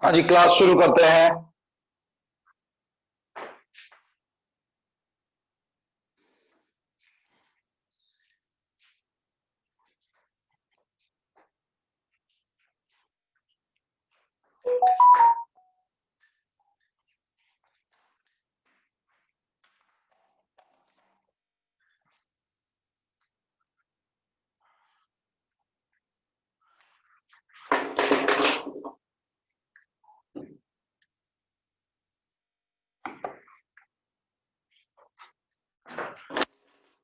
हाँ जी, क्लास शुरू करते हैं।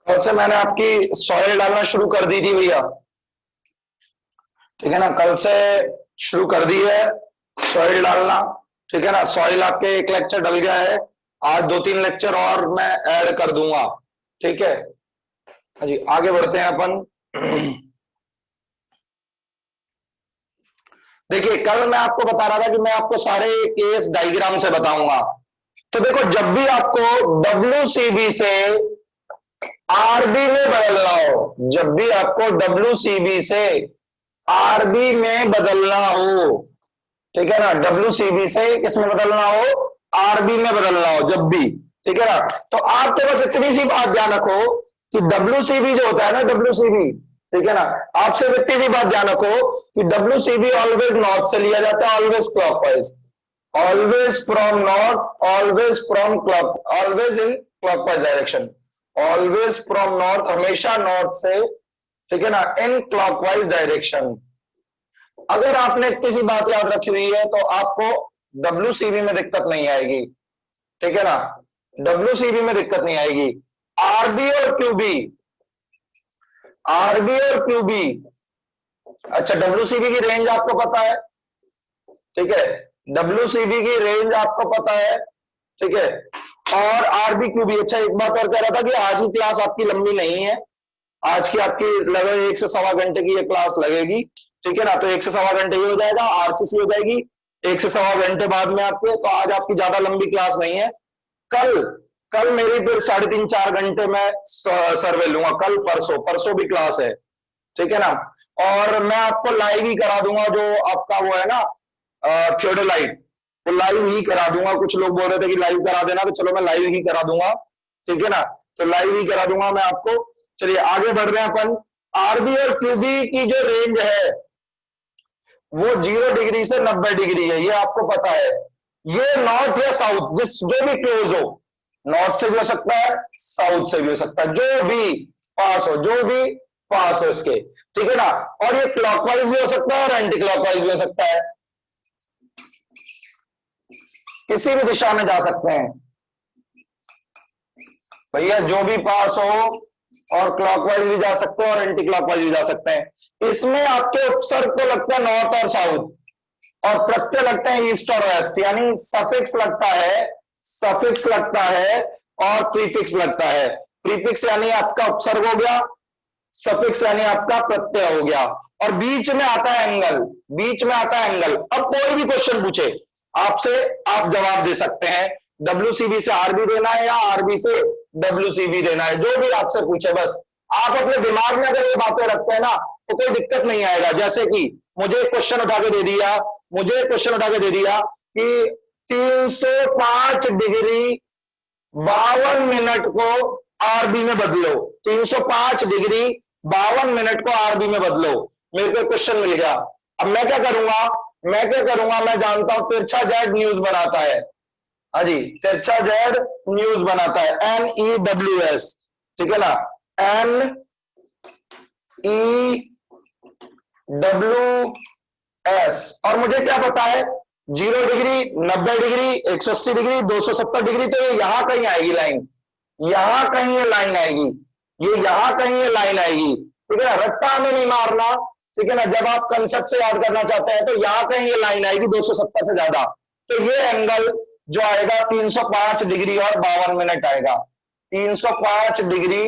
कल से मैंने आपकी सॉइल डालना शुरू कर दी थी भैया। ठीक है ना, कल से शुरू कर दी है सॉइल डालना। ठीक है ना, सॉइल आपके एक लेक्चर डल गया है। आज 2-3 लेक्चर और मैं ऐड कर दूंगा। ठीक है। हाँ जी, आगे बढ़ते हैं अपन। देखिए, कल मैं आपको बता रहा था कि मैं आपको सारे केस डायग्राम से बताऊंगा। तो देखो, जब भी आपको WCB से आरबी में बदलना हो, जब भी आपको WCB से आरबी में बदलना हो, ठीक है ना, WCB से किसमें बदलना हो, आरबी में बदलना हो जब भी। ठीक है ना, तो आपके बस इतनी सी बात ध्यान रखो कि WCB जो होता है ना, WCB, ठीक है ना, आपसे इतनी सी बात ध्यान रखो कि WCB ऑलवेज नॉर्थ से लिया जाता है, always clockwise, always from north, always from clock, always in clockwise direction, always from north, हमेशा नॉर्थ से, ठीक है ना, इन क्लॉकवाइज डायरेक्शन। अगर आपने इतनी सी बात याद रखी हुई है तो आपको WCB में दिक्कत नहीं आएगी। ठीक है ना, WCB में दिक्कत नहीं आएगी। आरबी और क्यूबी, आरबी और क्यूबी, अच्छा, WCB की रेंज आपको पता है। ठीक है, WCB की रेंज आपको पता है। ठीक है, और आरबी क्यूबी। अच्छा, एक बात और कह रहा था कि आज की क्लास आपकी लंबी नहीं है। आज की आपकी लगभग 1 से 1.25 घंटे की ये क्लास लगेगी। ठीक है ना, तो 1 से 1.25 घंटे ये हो जाएगा, RCC हो जाएगी 1 से 1.25 घंटे बाद में आपके। तो आज आपकी ज्यादा लंबी क्लास नहीं है। कल कल मेरी फिर 3.5-4 घंटे में सर्वे लूंगा। कल परसों परसों भी क्लास है। ठीक है ना, और मैं आपको लाइव ही करा दूंगा जो आपका वो है ना, थियोडोलाइट, वो लाइव ही करा दूंगा। कुछ लोग बोल रहे थे कि लाइव करा देना, तो चलो मैं लाइव ही करा दूंगा। ठीक है ना, तो लाइव ही करा दूंगा मैं आपको। चलिए आगे बढ़ रहे हैं अपन। आरबी और क्यूबी की जो रेंज है वो 0 डिग्री से 90 डिग्री है, ये आपको पता है। ये नॉर्थ या साउथ, जिस जो भी क्लोज हो, नॉर्थ से भी हो सकता है, साउथ से भी हो सकता है, जो भी पास हो, जो भी पास हो इसके। ठीक है ना, और ये क्लॉकवाइज भी हो सकता है और एंटी क्लॉकवाइज भी हो सकता है, किसी भी दिशा में जा सकते हैं भैया, जो भी पास हो, और क्लॉकवाइज भी जा सकते हैं और एंटी क्लॉकवाइज भी जा सकते हैं। इसमें आपके उपसर्ग को लगता है नॉर्थ और साउथ, और प्रत्यय लगते हैं ईस्ट और वेस्ट, यानी सफिक्स लगता है, सफिक्स लगता है और प्रीफिक्स लगता है। प्रीफिक्स यानी आपका उपसर्ग हो गया, सफिक्स यानी आपका प्रत्यय हो गया, और बीच में आता है एंगल, बीच में आता है एंगल। अब कोई भी क्वेश्चन पूछे आपसे, आप जवाब दे सकते हैं। WCB से आरबी देना है या आरबी से WCB देना है, जो भी आपसे पूछे, बस आप अपने दिमाग में अगर ये बातें रखते हैं ना तो कोई दिक्कत नहीं आएगा। जैसे कि मुझे क्वेश्चन उठा के दे दिया, मुझे क्वेश्चन उठा के दे दिया कि 305 डिग्री 52 मिनट को आरबी में बदलो, 305 डिग्री 52 मिनट को आरबी में बदलो। मेरे को क्वेश्चन मिल गया। अब मैं क्या करूंगा, मैं जानता हूं तिरछा जेड न्यूज बनाता है। हाँ जी, तिरछा जेड न्यूज बनाता है, NEWS। ठीक है ना, NEWS। और मुझे क्या पता है, 0 डिग्री, 90 डिग्री, 180 डिग्री, 270 डिग्री, तो ये यहां कहीं आएगी लाइन, यहां कहीं ये लाइन आएगी, ये यहां कहीं ये लाइन आएगी। ठीक है ना, रट्टा में नहीं मारना। ठीक है ना, जब आप कंसेप्ट से याद करना चाहते हैं तो यहां कहीं ये लाइन आएगी 270 से ज्यादा। तो ये एंगल जो आएगा 305 डिग्री और 52 मिनट आएगा। 305 डिग्री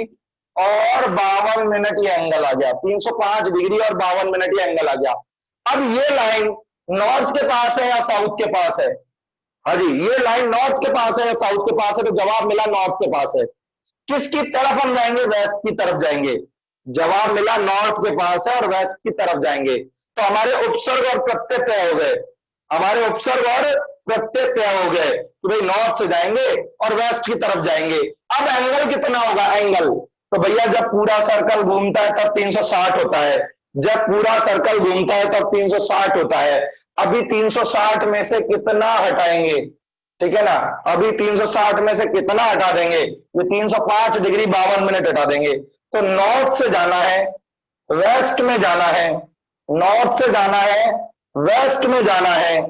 और 52 मिनट ये एंगल आ गया, 305 डिग्री और 52 मिनट ये एंगल आ गया। अब ये लाइन नॉर्थ के पास है या साउथ के पास है? हाँ जी, ये लाइन नॉर्थ के पास है या साउथ के पास है? तो जवाब मिला नॉर्थ के पास है। किसकी तरफ हम जाएंगे? वेस्ट की तरफ जाएंगे। जवाब मिला नॉर्थ के पास है और वेस्ट की तरफ जाएंगे। तो हमारे उपसर्ग और प्रत्यय तय हो गए। हमारे उपसर्ग और प्रत्यय तय हो गए कि भाई नॉर्थ से जाएंगे और वेस्ट की तरफ जाएंगे। अब एंगल कितना होगा, एंगल तो भैया जब पूरा सर्कल घूमता है तब 360 होता है, जब पूरा सर्कल घूमता है तब 360 होता है। अभी 360 में से कितना हटाएंगे, ठीक है ना, अभी 360 में से कितना हटा देंगे, ये 305 डिग्री 52 मिनट हटा देंगे। तो नॉर्थ से जाना है, वेस्ट में जाना है, नॉर्थ से जाना है, वेस्ट में जाना है,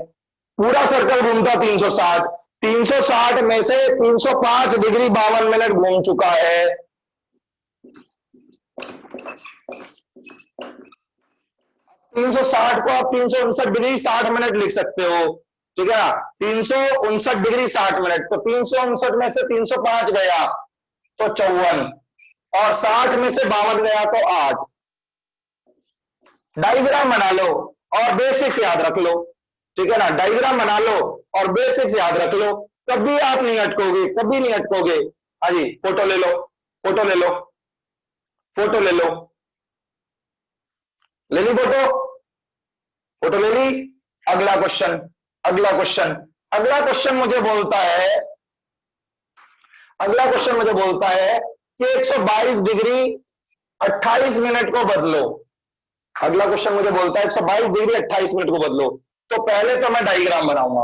पूरा सर्कल घूमता 360, 360 में से 305 डिग्री 52 मिनट घूम चुका है। 360 को आप 359 डिग्री 60 मिनट लिख सकते हो, ठीक है ना, 359 डिग्री 60 मिनट। तो 359 में से 305 गया तो 54, और 60 में से 52 गया तो 8। डायग्राम बना लो और बेसिक्स याद रख लो, ठीक है ना, डायग्राम बना लो और बेसिक्स याद रख लो, कभी आप नहीं अटकोगे, कभी नहीं अटकोगे। हाँ जी, फोटो ले लो, फोटो ले लो, फोटो ले लो, ले ली फोटो, फोटो ले ली। अगला क्वेश्चन, अगला क्वेश्चन, अगला क्वेश्चन मुझे बोलता है, अगला क्वेश्चन मुझे बोलता है कि 122 डिग्री 28 मिनट को बदलो। अगला क्वेश्चन मुझे बोलता है 122 डिग्री 28 मिनट को बदलो। तो पहले तो मैं डायग्राम बनाऊंगा,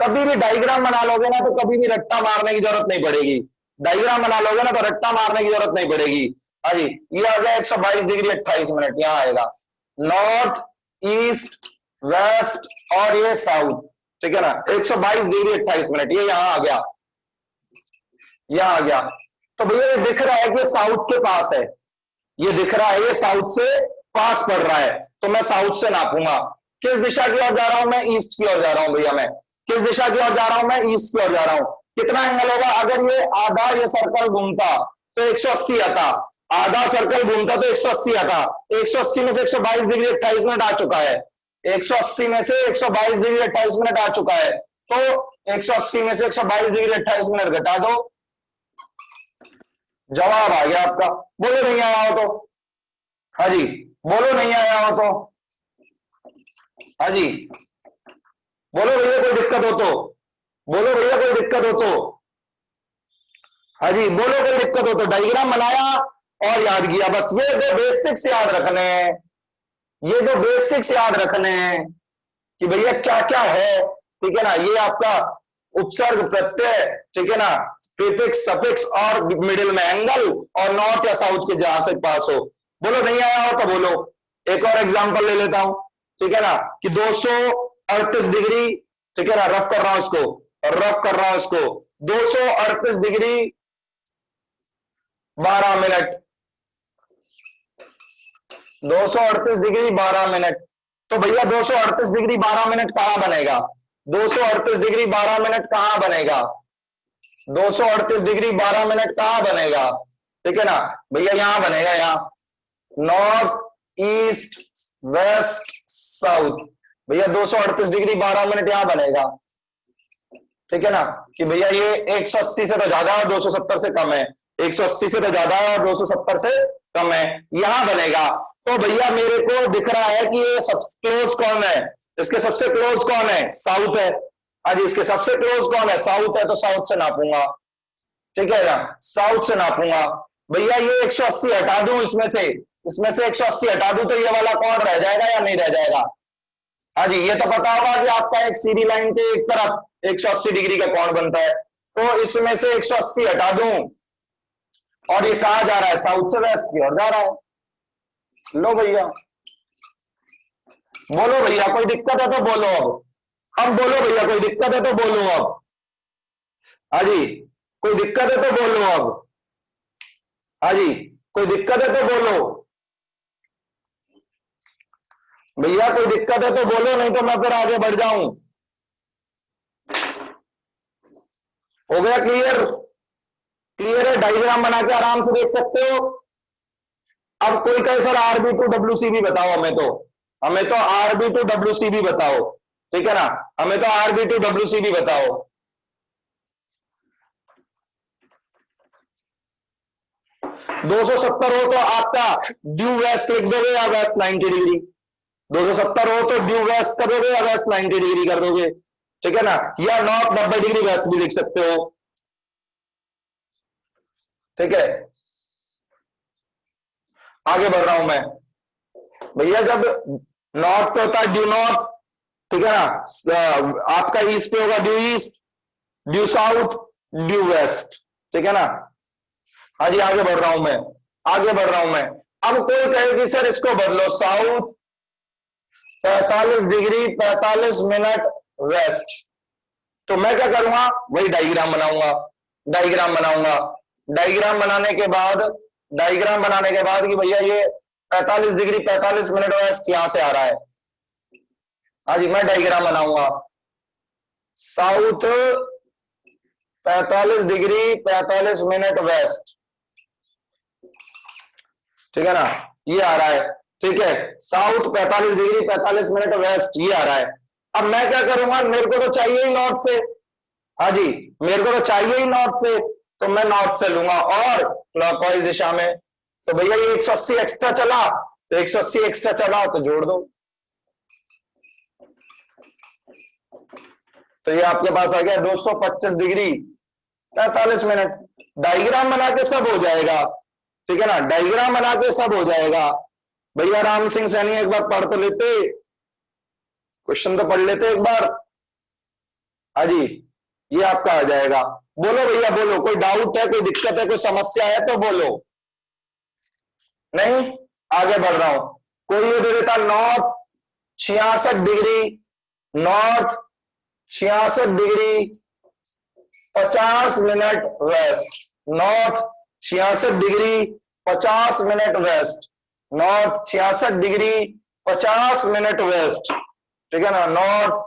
कभी भी डायग्राम बना लोगे ना तो कभी भी रट्टा मारने की जरूरत नहीं पड़ेगी, डायग्राम बना लोगे ना तो रट्टा मारने की जरूरत नहीं पड़ेगी। हाँ जी, ये आ गया 122 डिग्री 28 मिनट, यहां आएगा नॉर्थ, ईस्ट, वेस्ट और ये साउथ, ठीक है ना, 122 डिग्री 28 मिनट, ये यहां आ गया, यहां आ गया। तो भैया ये दिख रहा है कि साउथ के पास है, ये दिख रहा है ये साउथ से पास पड़ रहा है, तो मैं साउथ से नापूंगा। किस दिशा की ओर जा रहा हूं मैं, ईस्ट की ओर जा रहा हूं भैया, मैं किस दिशा की ओर जा रहा हूं मैं, ईस्ट की ओर जा रहा हूं। कितना एंगल होगा, अगर ये आधा ये सर्कल घूमता तो 180 आता, आधा सर्कल घूमता तो 180 आता, 180 में से 122 डिग्री 28 मिनट आ चुका है, 180 में से 122 डिग्री 28 मिनट आ चुका है। तो 180 में से 122 डिग्री 28 मिनट घटा दो, जवाब आ गया आपका। बोलो नहीं आया हो तो, हाँ जी, बोलो नहीं आया हो तो, हाँ जी, बोलो भैया कोई दिक्कत हो तो, बोलो भैया कोई दिक्कत हो तो, हाँ जी, बोलो कोई दिक्कत हो तो। डायग्राम बनाया और याद किया, बस ये दो बेसिक्स याद रखने हैं, ये दो बेसिक्स याद रखने हैं कि भैया क्या क्या है, ठीक है ना, ये आपका उपसर्ग प्रत्यय, ठीक है ना, प्रीफिक्स सफिक्स और मिडिल में एंगल और नॉर्थ या साउथ के जहां से पास हो। बोलो नहीं आया हो तो बोलो। एक और एग्जांपल ले लेता हूं, ठीक है ना, कि 238 डिग्री, ठीक है ना, रफ कर रहा हूं इसको, रफ कर रहा हूं इसको, 238 डिग्री 12 मिनट, 238 डिग्री 12 मिनट। तो भैया 238 डिग्री 12 मिनट कहां बनेगा, 238 डिग्री 12 मिनट कहां बनेगा, 238 डिग्री 12 मिनट कहां बनेगा, ठीक है ना भैया, यहां बनेगा, यहां नॉर्थ, ईस्ट, वेस्ट, साउथ। भैया 238 डिग्री 12 मिनट यहां बनेगा, ठीक है ना, कि भैया ये 180 से तो ज्यादा है और 270 से कम है, 180 से तो ज्यादा है और 270 से कम है, यहां बनेगा। तो भैया मेरे को दिख रहा है कि ये सबसे क्लोज कौन है, इसके सबसे क्लोज कौन है, साउथ है। आज इसके सबसे क्लोज कौन है, साउथ है, तो साउथ से नापूंगा, ठीक है ना, साउथ से नापूंगा। भैया ये 180 हटा दूं इसमें से 180 हटा दूं तो ये वाला कौन रह जाएगा या नहीं रह जाएगा। हाँ जी, ये तो पता होगा कि आपका एक सीधी लाइन के एक तरफ 180 डिग्री का कोण बनता है, तो इसमें से 180 हटा दूं और ये कहा जा रहा है, साउथ से वेस्ट की ओर जा रहा है। लो भैया, बोलो भैया कोई दिक्कत है तो बोलो अब बोलो भैया कोई दिक्कत है तो बोलो अब, हाँ जी, कोई दिक्कत है तो बोलो अब, हाँ जी, कोई दिक्कत है तो बोलो भैया, कोई दिक्कत है तो बोलो, नहीं तो मैं फिर आगे बढ़ जाऊं। हो गया क्लियर, क्लियर है, डायग्राम बना के आराम से देख सकते हो। अब कोई कहे सर RB2WCB बताओ, हमें तो RB2WCB बताओ, ठीक है ना, हमें तो RB2WCB बताओ। दो 270 हो तो आपका ड्यू वेस्ट लिख दोगे या वेस्ट 90 डिग्री, 270 हो तो ड्यू वेस्ट कर दोगे या वेस्ट 90 डिग्री कर दोगे, ठीक है ना, या नॉर्थ 90 डिग्री वेस्ट भी लिख सकते हो, ठीक है। आगे बढ़ रहा हूं मैं भैया, जब नॉर्थ पे होता है ड्यू नॉर्थ, ठीक है ना, आपका ईस्ट पे होगा due east, due south, due west, ठीक है ना। हाँ जी, आगे बढ़ रहा हूं मैं, आगे बढ़ रहा हूं मैं। अब कोई कहे कि सर इसको बदलो, साउथ 45 डिग्री 45 मिनट वेस्ट, तो मैं क्या करूंगा, वही डायग्राम बनाऊंगा, डायग्राम बनाऊंगा, डायग्राम बनाने के बाद, डायग्राम बनाने के बाद कि भैया ये 45 डिग्री 45 मिनट वेस्ट यहां से आ रहा है। हाँ जी, मैं डायग्राम बनाऊंगा, साउथ 45 डिग्री 45 मिनट वेस्ट, ठीक है ना, ये आ रहा है, ठीक है, साउथ 45 डिग्री 45 मिनट वेस्ट ये आ रहा है। अब मैं क्या करूंगा, मेरे को तो चाहिए ही नॉर्थ से, हाँ जी, मेरे को तो चाहिए ही नॉर्थ से, तो मैं नॉर्थ से लूंगा और क्लॉकवाइज दिशा में, तो भैया ये 180 एक्स्ट्रा चला, तो 180 एक्स्ट्रा चला तो जोड़ दो, तो ये आपके पास आ गया 225 डिग्री 45 मिनट। डायग्राम बना के सब हो जाएगा, ठीक है ना, डायग्राम बना के सब हो जाएगा। भैया राम सिंह सैनी एक बार पढ़ तो लेते, क्वेश्चन तो पढ़ लेते एक बार। हाँ जी, ये आपका आ जाएगा। बोलो भैया बोलो, कोई डाउट है, कोई दिक्कत है, कोई समस्या है तो बोलो। नहीं, आगे बढ़ रहा हूं। कोई ये दे देता north 66 degree, north 66 degree 50 minute west, north 66 degree 50 minute west, north 66 degree 50 minute west, ठीक है ना, north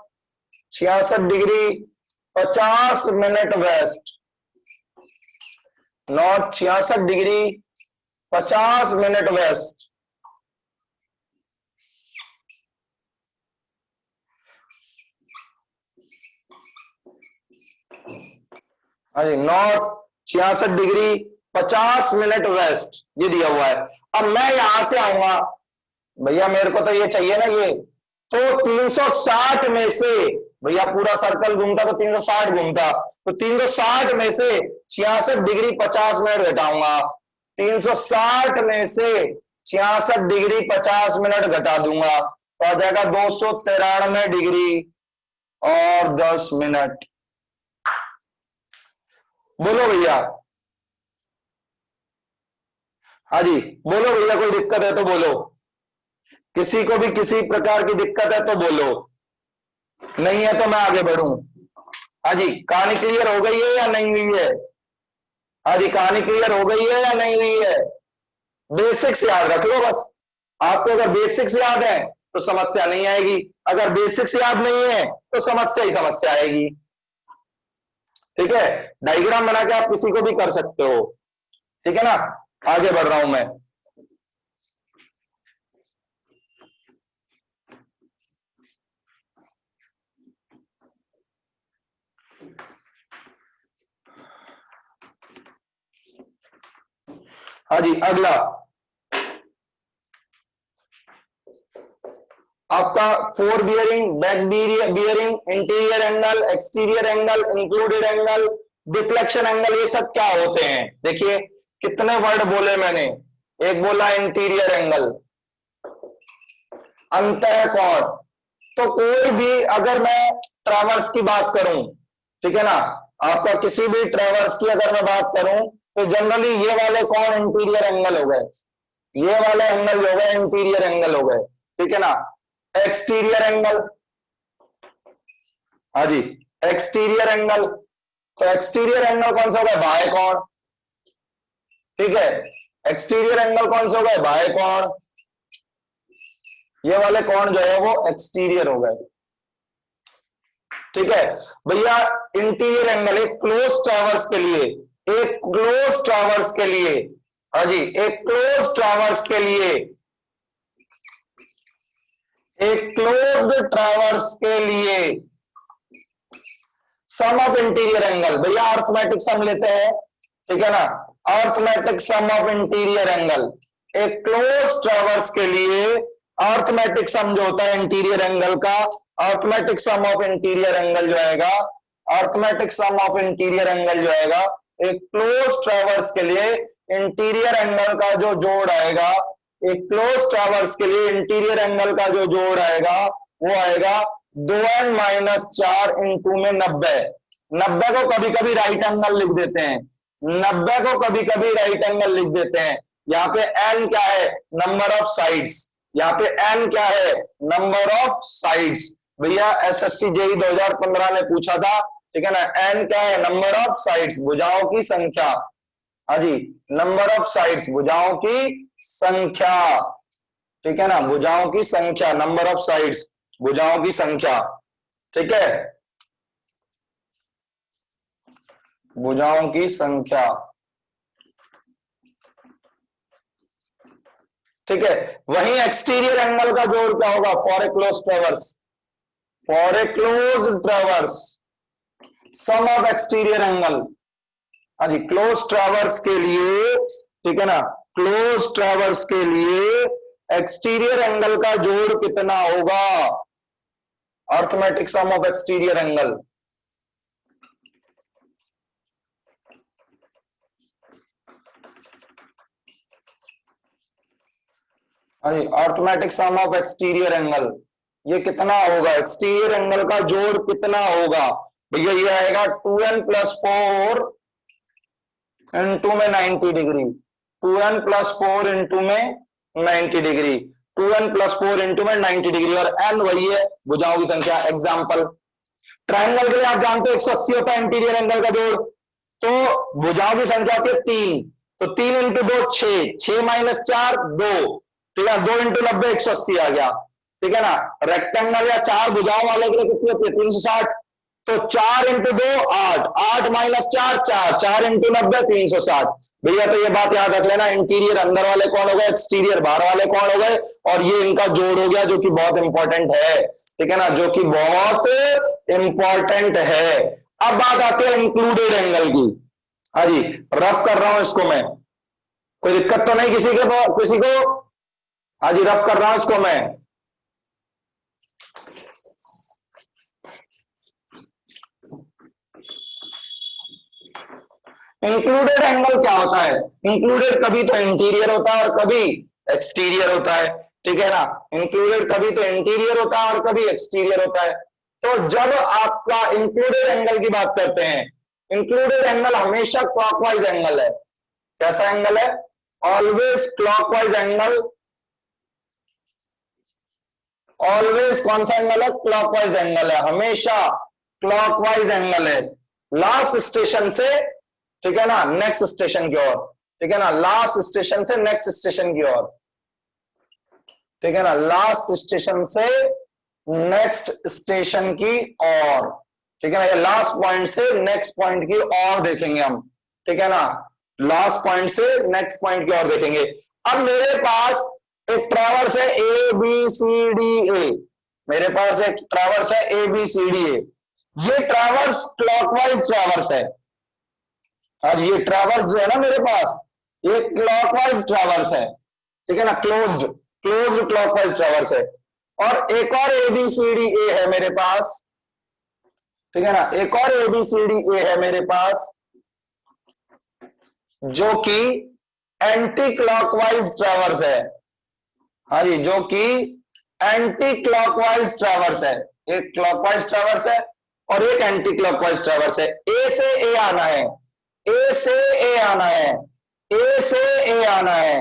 66 degree 50 minute west, north 66 degree 50 minute west. हाँ जी, नॉर्थ 66 डिग्री 50 मिनट वेस्ट ये दिया हुआ है। अब मैं यहां से आऊंगा, भैया मेरे को तो ये चाहिए ना ये, तो 360 में से, भैया पूरा सर्कल घूमता तो 360 घूमता, तो 360 में से 66 डिग्री 50 मिनट घटाऊंगा, 360 में से 66 डिग्री 50 मिनट घटा दूंगा, तो आ जाएगा 293 डिग्री और 10 मिनट। बोलो भैया, हाँ जी बोलो भैया, कोई दिक्कत है तो बोलो, किसी को भी किसी प्रकार की दिक्कत है तो बोलो, नहीं है तो मैं आगे बढ़ूं। हाँ जी, कहानी क्लियर हो गई है या नहीं हुई है? हाँ जी, कहानी क्लियर हो गई है या नहीं हुई है? बेसिक्स याद रख लो बस, आपको अगर बेसिक्स याद है तो समस्या नहीं आएगी, अगर बेसिक्स याद नहीं है तो समस्या ही समस्या आएगी, ठीक है। डायग्राम बना के आप किसी को भी कर सकते हो, ठीक है ना। आगे बढ़ रहा हूं मैं, हाँ जी, अगला आपका four bearing, back bearing, interior angle, exterior angle, included angle, deflection angle, ये सब क्या होते हैं? देखिए कितने वर्ड बोले मैंने, एक बोला इंटीरियर एंगल, अंतः कोण, तो कोई भी अगर मैं ट्रैवर्स की बात करूं, ठीक है ना, आपका किसी भी ट्रैवर्स की अगर मैं बात करूं तो जनरली ये वाले कोण इंटीरियर एंगल हो गए, ये वाले एंगल हो गए इंटीरियर एंगल हो गए, ठीक है ना। एक्सटीरियर एंगल, हाँ जी, एक्सटीरियर एंगल, तो एक्सटीरियर एंगल कौन सा होगा? बाह्य कोण, ठीक है, एक्सटीरियर एंगल कौन सा होगा? बाह्य कोण, ये वाले कोण जो है वो एक्सटीरियर हो गए, ठीक है भैया। इंटीरियर एंगल एक क्लोज ट्रैवर्स के लिए, एक क्लोज ट्रैवर्स के लिए, हाँ जी, एक क्लोज ट्रैवर्स के लिए, एक क्लोज्ड ट्रैवर्स के लिए सम ऑफ इंटीरियर एंगल, भैया अर्थमेटिक सम लेते हैं, ठीक है ना, arithmetic sum of interior angle, एक क्लोज ट्रैवर्स के लिए अर्थमेटिक सम जो होता है इंटीरियर एंगल का, arithmetic sum of interior angle जो आएगा, arithmetic sum of interior angle जो आएगा, एक क्लोज ट्रैवर्स के लिए इंटीरियर एंगल का जो जोड़ आएगा, एक क्लोज ट्रैवर्स के लिए इंटीरियर एंगल का जो जोड़ आएगा वो आएगा 2n-4 इंटू में 90। 90 को कभी कभी राइट एंगल लिख देते हैं, 90 को कभी कभी राइट एंगल लिख देते हैं। यहाँ पे n क्या है, नंबर ऑफ साइड्स, यहाँ पे n क्या है, नंबर ऑफ साइड्स। भैया एसएससी जेई 2015 में पूछा था, ठीक है ना, n क्या है, नंबर ऑफ साइड्स, भुजाओं की संख्या। हाँ जी, नंबर ऑफ साइड्स, भुजाओं की संख्या, ठीक है ना, भुजाओं की संख्या, नंबर ऑफ साइड्स, भुजाओं की संख्या, ठीक है, भुजाओं की संख्या, ठीक है। वहीं एक्सटीरियर एंगल का जोड़ क्या होगा, for a close traverse, for a close traverse sum of exterior angle. हाँ जी, क्लोज ट्रैवर्स के लिए, ठीक है ना, क्लोज ट्रैवर्स के लिए एक्सटीरियर एंगल का जोड़ कितना होगा, arithmetic sum of exterior angle. हाँ जी, arithmetic sum of exterior angle, ये कितना होगा, एक्सटीरियर एंगल का जोड़ कितना होगा भैया, ये आएगा 2n+4 इंटू में 90 डिग्री, 2n+4 इंटू में 90 डिग्री, 2n+4 इंटू में 90 डिग्री, और n वही है भुजाओं की संख्या। एग्जाम्पल, ट्रायंगल के लिए आप जानते हो 180 होता है इंटीरियर एंगल का जोड़, तो भुजाओं की संख्या होती है 3, तो 3 इंटू 2 6, 6-4 2, ठीक है, 2 इंटू 90 180 आ गया, ठीक है ना। रेक्टेंगल या 4 भुजाओं वाले के लिए कितनी होती है 360, तो 4 इंटू 2 8, 8-4 4, 4 इंटू 90 360। भैया तो ये बात याद रख लेना, इंटीरियर अंदर वाले कौन हो गए, एक्सटीरियर बाहर वाले कौन हो गए, और ये इनका जोड़ हो गया, जो कि बहुत इंपॉर्टेंट है, ठीक है ना, जो कि बहुत इंपॉर्टेंट है। अब बात आती है इंक्लूडेड एंगल की। हाँ जी, रफ कर रहा हूं इसको मैं, कोई दिक्कत तो नहीं किसी को? हाँ जी, रफ कर रहा हूं इसको मैं। इंक्लूडेड एंगल क्या होता है, इंक्लूडेड कभी तो इंटीरियर होता है और कभी एक्सटीरियर होता है, ठीक है ना, इंक्लूडेड कभी तो इंटीरियर होता है और कभी एक्सटीरियर होता है। तो जब आपका इंक्लूडेड एंगल की बात करते हैं, इंक्लूडेड एंगल हमेशा क्लॉकवाइज एंगल है। कैसा एंगल है, ऑलवेज क्लॉकवाइज एंगल, ऑलवेज कौन सा एंगल है, क्लॉकवाइज एंगल है, हमेशा क्लॉकवाइज एंगल है, लास्ट स्टेशन से, ठीक है ना, नेक्स्ट स्टेशन की ओर, ठीक है ना, लास्ट स्टेशन से नेक्स्ट स्टेशन की ओर, ठीक है ना, लास्ट स्टेशन से नेक्स्ट स्टेशन की ओर, ठीक है ना, ये लास्ट पॉइंट से नेक्स्ट पॉइंट की ओर देखेंगे हम, ठीक है ना, लास्ट पॉइंट से नेक्स्ट पॉइंट की ओर देखेंगे। अब मेरे पास एक ट्रैवर्स है ए बी सी डी ए, मेरे पास एक ट्रैवर्स है A B C D A, ये ट्रैवर्स क्लॉकवाइज ट्रैवर्स है। आज ये ट्रैवर्स जो है ना मेरे पास, ये क्लॉकवाइज ट्रैवर्स है, ठीक है ना, क्लोज्ड क्लॉकवाइज ट्रैवर्स है। और एक और एबीसीडी ए है मेरे पास, ठीक है ना, एक और एबीसीडी ए है मेरे पास, जो कि एंटी क्लॉकवाइज ट्रैवर्स है। हाँ जी, जो कि एंटी क्लॉकवाइज ट्रैवर्स है, एक क्लॉकवाइज ट्रैवर्स है और एक एंटी क्लॉकवाइज ट्रैवर्स है। ए से ए आना है, ए से ए आना है, ए से ए आना है,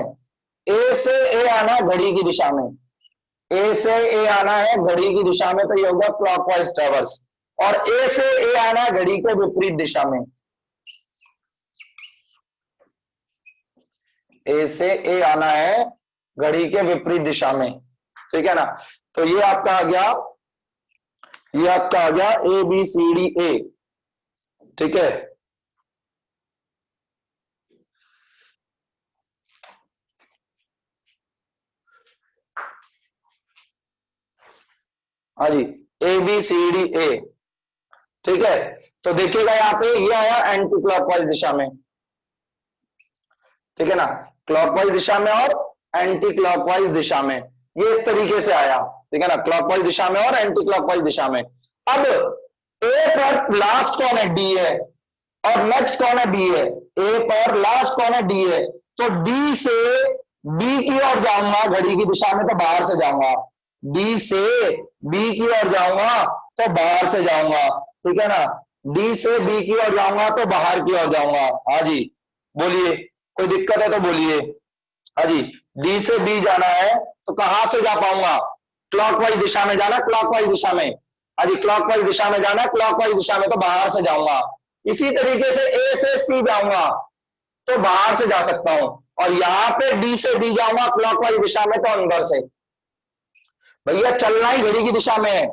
ए से ए आना है घड़ी की दिशा में, ए से ए आना है घड़ी की दिशा में, तो ये होगा क्लॉकवाइज ट्रैवर्स। और ए से ए आना है घड़ी के विपरीत दिशा में, ए से ए आना है घड़ी के विपरीत दिशा में, ठीक है ना। तो ये आपका आ गया, ये आपका आ गया A B C D A, ठीक है। हाँ जी, A B C D A, ठीक है। तो देखिएगा यहाँ पे ये आया एंटी क्लॉकवाइज दिशा में, ठीक है ना, क्लॉकवाइज दिशा में और एंटी क्लॉकवाइज दिशा में। ये इस तरीके से आया, ठीक है ना, क्लॉकवाइज दिशा में और एंटी क्लॉकवाइज दिशा में। अब ए पर लास्ट कौन है, डी है, और नेक्स्ट कौन है, बी है। ए पर लास्ट कौन है, डी है, तो डी से बी की ओर जाऊंगा घड़ी की दिशा में तो बाहर से जाऊंगा, डी से बी की ओर जाऊंगा तो बाहर से जाऊंगा, ठीक है ना, डी से बी की ओर जाऊंगा तो बाहर की ओर जाऊंगा। हाँ जी बोलिए, कोई दिक्कत है तो बोलिए। हाँ जी, डी से बी जाना है तो कहां से जा पाऊंगा, क्लॉकवाइज दिशा में जाना, क्लॉकवाइज दिशा में। हाँ जी, क्लॉकवाइज दिशा में जाना, क्लॉकवाइज दिशा में तो बाहर से जाऊंगा। इसी तरीके से ए से सी जाऊंगा तो बाहर से जा सकता हूं, और यहां पे डी से डी जाऊंगा क्लॉकवाइज दिशा में तो अंदर से। भैया चलना ही घड़ी की दिशा में है,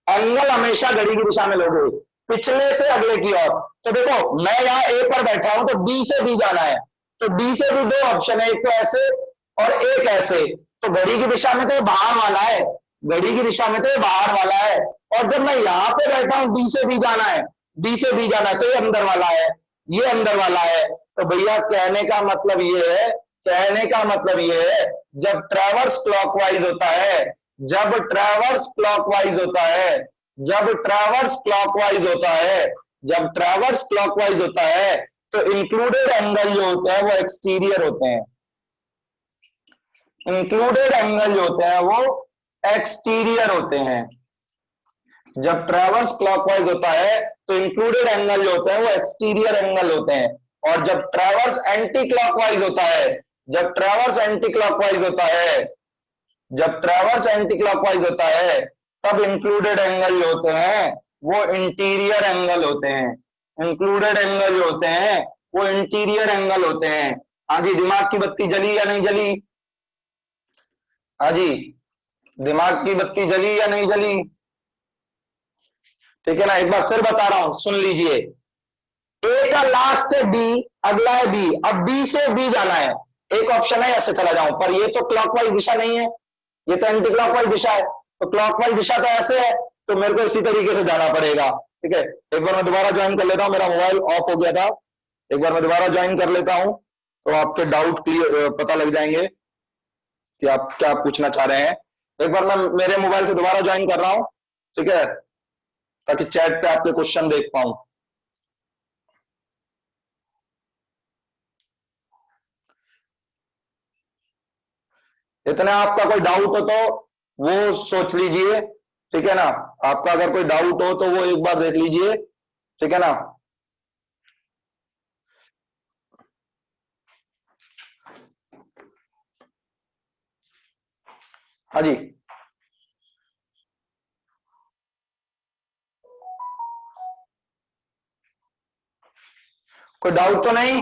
एंगल हमेशा घड़ी की दिशा में लोगे, पिछले से अगले की ओर। तो देखो मैं यहाँ ए पर बैठा हूं तो डी से बी जाना है, तो डी से भी दो ऑप्शन है, एक तो ऐसे और एक ऐसे, तो घड़ी की दिशा में तो ये बाहर वाला है, घड़ी की दिशा में तो ये बाहर वाला है। और जब मैं यहाँ पे बैठा हूं डी से बी जाना है, डी से बी जाना है तो ये अंदर वाला है, ये अंदर वाला है। तो भैया कहने का मतलब ये है, कहने का मतलब ये है, जब ट्रैवर्स क्लॉकवाइज होता है, जब ट्रैवर्स क्लॉकवाइज होता है, जब ट्रैवर्स क्लॉकवाइज होता है, जब ट्रैवर्स क्लॉकवाइज होता है तो इंक्लूडेड एंगल जो होते हैं वो एक्सटीरियर होते हैं, इंक्लूडेड एंगल जो होते हैं वो एक्सटीरियर होते हैं। जब ट्रैवर्स क्लॉकवाइज होता है तो इंक्लूडेड एंगल जो होते हैं वो एक्सटीरियर एंगल होते हैं, और जब ट्रैवर्स एंटी क्लॉकवाइज होता है, जब ट्रैवर्स एंटी क्लॉकवाइज होता है, जब ट्रैवर्स एंटी क्लॉकवाइज होता है तब इंक्लूडेड एंगल जो होते हैं वो इंटीरियर एंगल होते हैं, इंक्लूडेड एंगल जो होते हैं वो इंटीरियर एंगल होते हैं। हाँ जी, दिमाग की बत्ती जली या नहीं जली, हाँ जी दिमाग की बत्ती जली या नहीं जली, ठीक है ना, एक बार फिर बता रहा हूं सुन लीजिए। ए का लास्ट है डी, अगला है बी, अब बी से बी जाना है, एक ऑप्शन है ऐसे चला जाऊं, पर ये तो क्लॉकवाइज दिशा नहीं है, ये तो एंटी क्लॉकवाइज दिशा है, तो क्लॉकवाइज दिशा तो ऐसे है, तो मेरे को इसी तरीके से जाना पड़ेगा। ठीक है, एक बार मैं दोबारा ज्वाइन कर लेता हूं, मेरा मोबाइल ऑफ हो गया था, एक बार मैं दोबारा ज्वाइन कर लेता हूं तो आपके डाउट क्लियर पता लग जाएंगे कि आप क्या पूछना चाह रहे हैं। एक बार मैं मेरे मोबाइल से दोबारा ज्वाइन कर रहा हूं, ठीक है, ताकि चैट पे आपके क्वेश्चन देख पाऊं। इतने आपका कोई डाउट हो तो वो सोच लीजिए, ठीक है ना, आपका अगर कोई डाउट हो तो वो एक बार देख लीजिए, ठीक है ना। हाँ जी, कोई डाउट तो नहीं,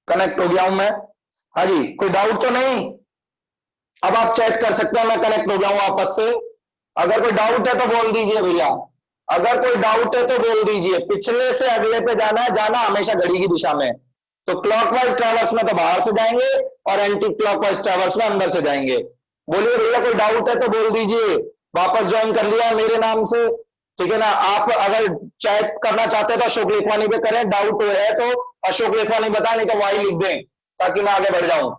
कनेक्ट हो गया हूं मैं। हाँ जी, कोई डाउट तो नहीं, अब आप चैट कर सकते हैं, मैं कनेक्ट हो गया हूं आपस से। अगर कोई डाउट है तो बोल दीजिए भैया, अगर कोई डाउट है तो बोल दीजिए। पिछले से अगले पे जाना है, जाना हमेशा घड़ी की दिशा में, तो क्लॉकवाइज ट्रैवर्स में तो बाहर से जाएंगे और एंटी क्लॉकवाइज ट्रैवर्स में अंदर से जाएंगे। बोलिए भैया कोई डाउट है तो बोल दीजिए। वापस ज्वाइन कर लिया मेरे नाम से, ठीक है ना। आप अगर चैट करना चाहते हैं तो अशोक लेखवानी पे करें, डाउट है तो अशोक लेखवानी बताए, नहीं तो वाई लिख दें ताकि मैं आगे बढ़ जाऊं।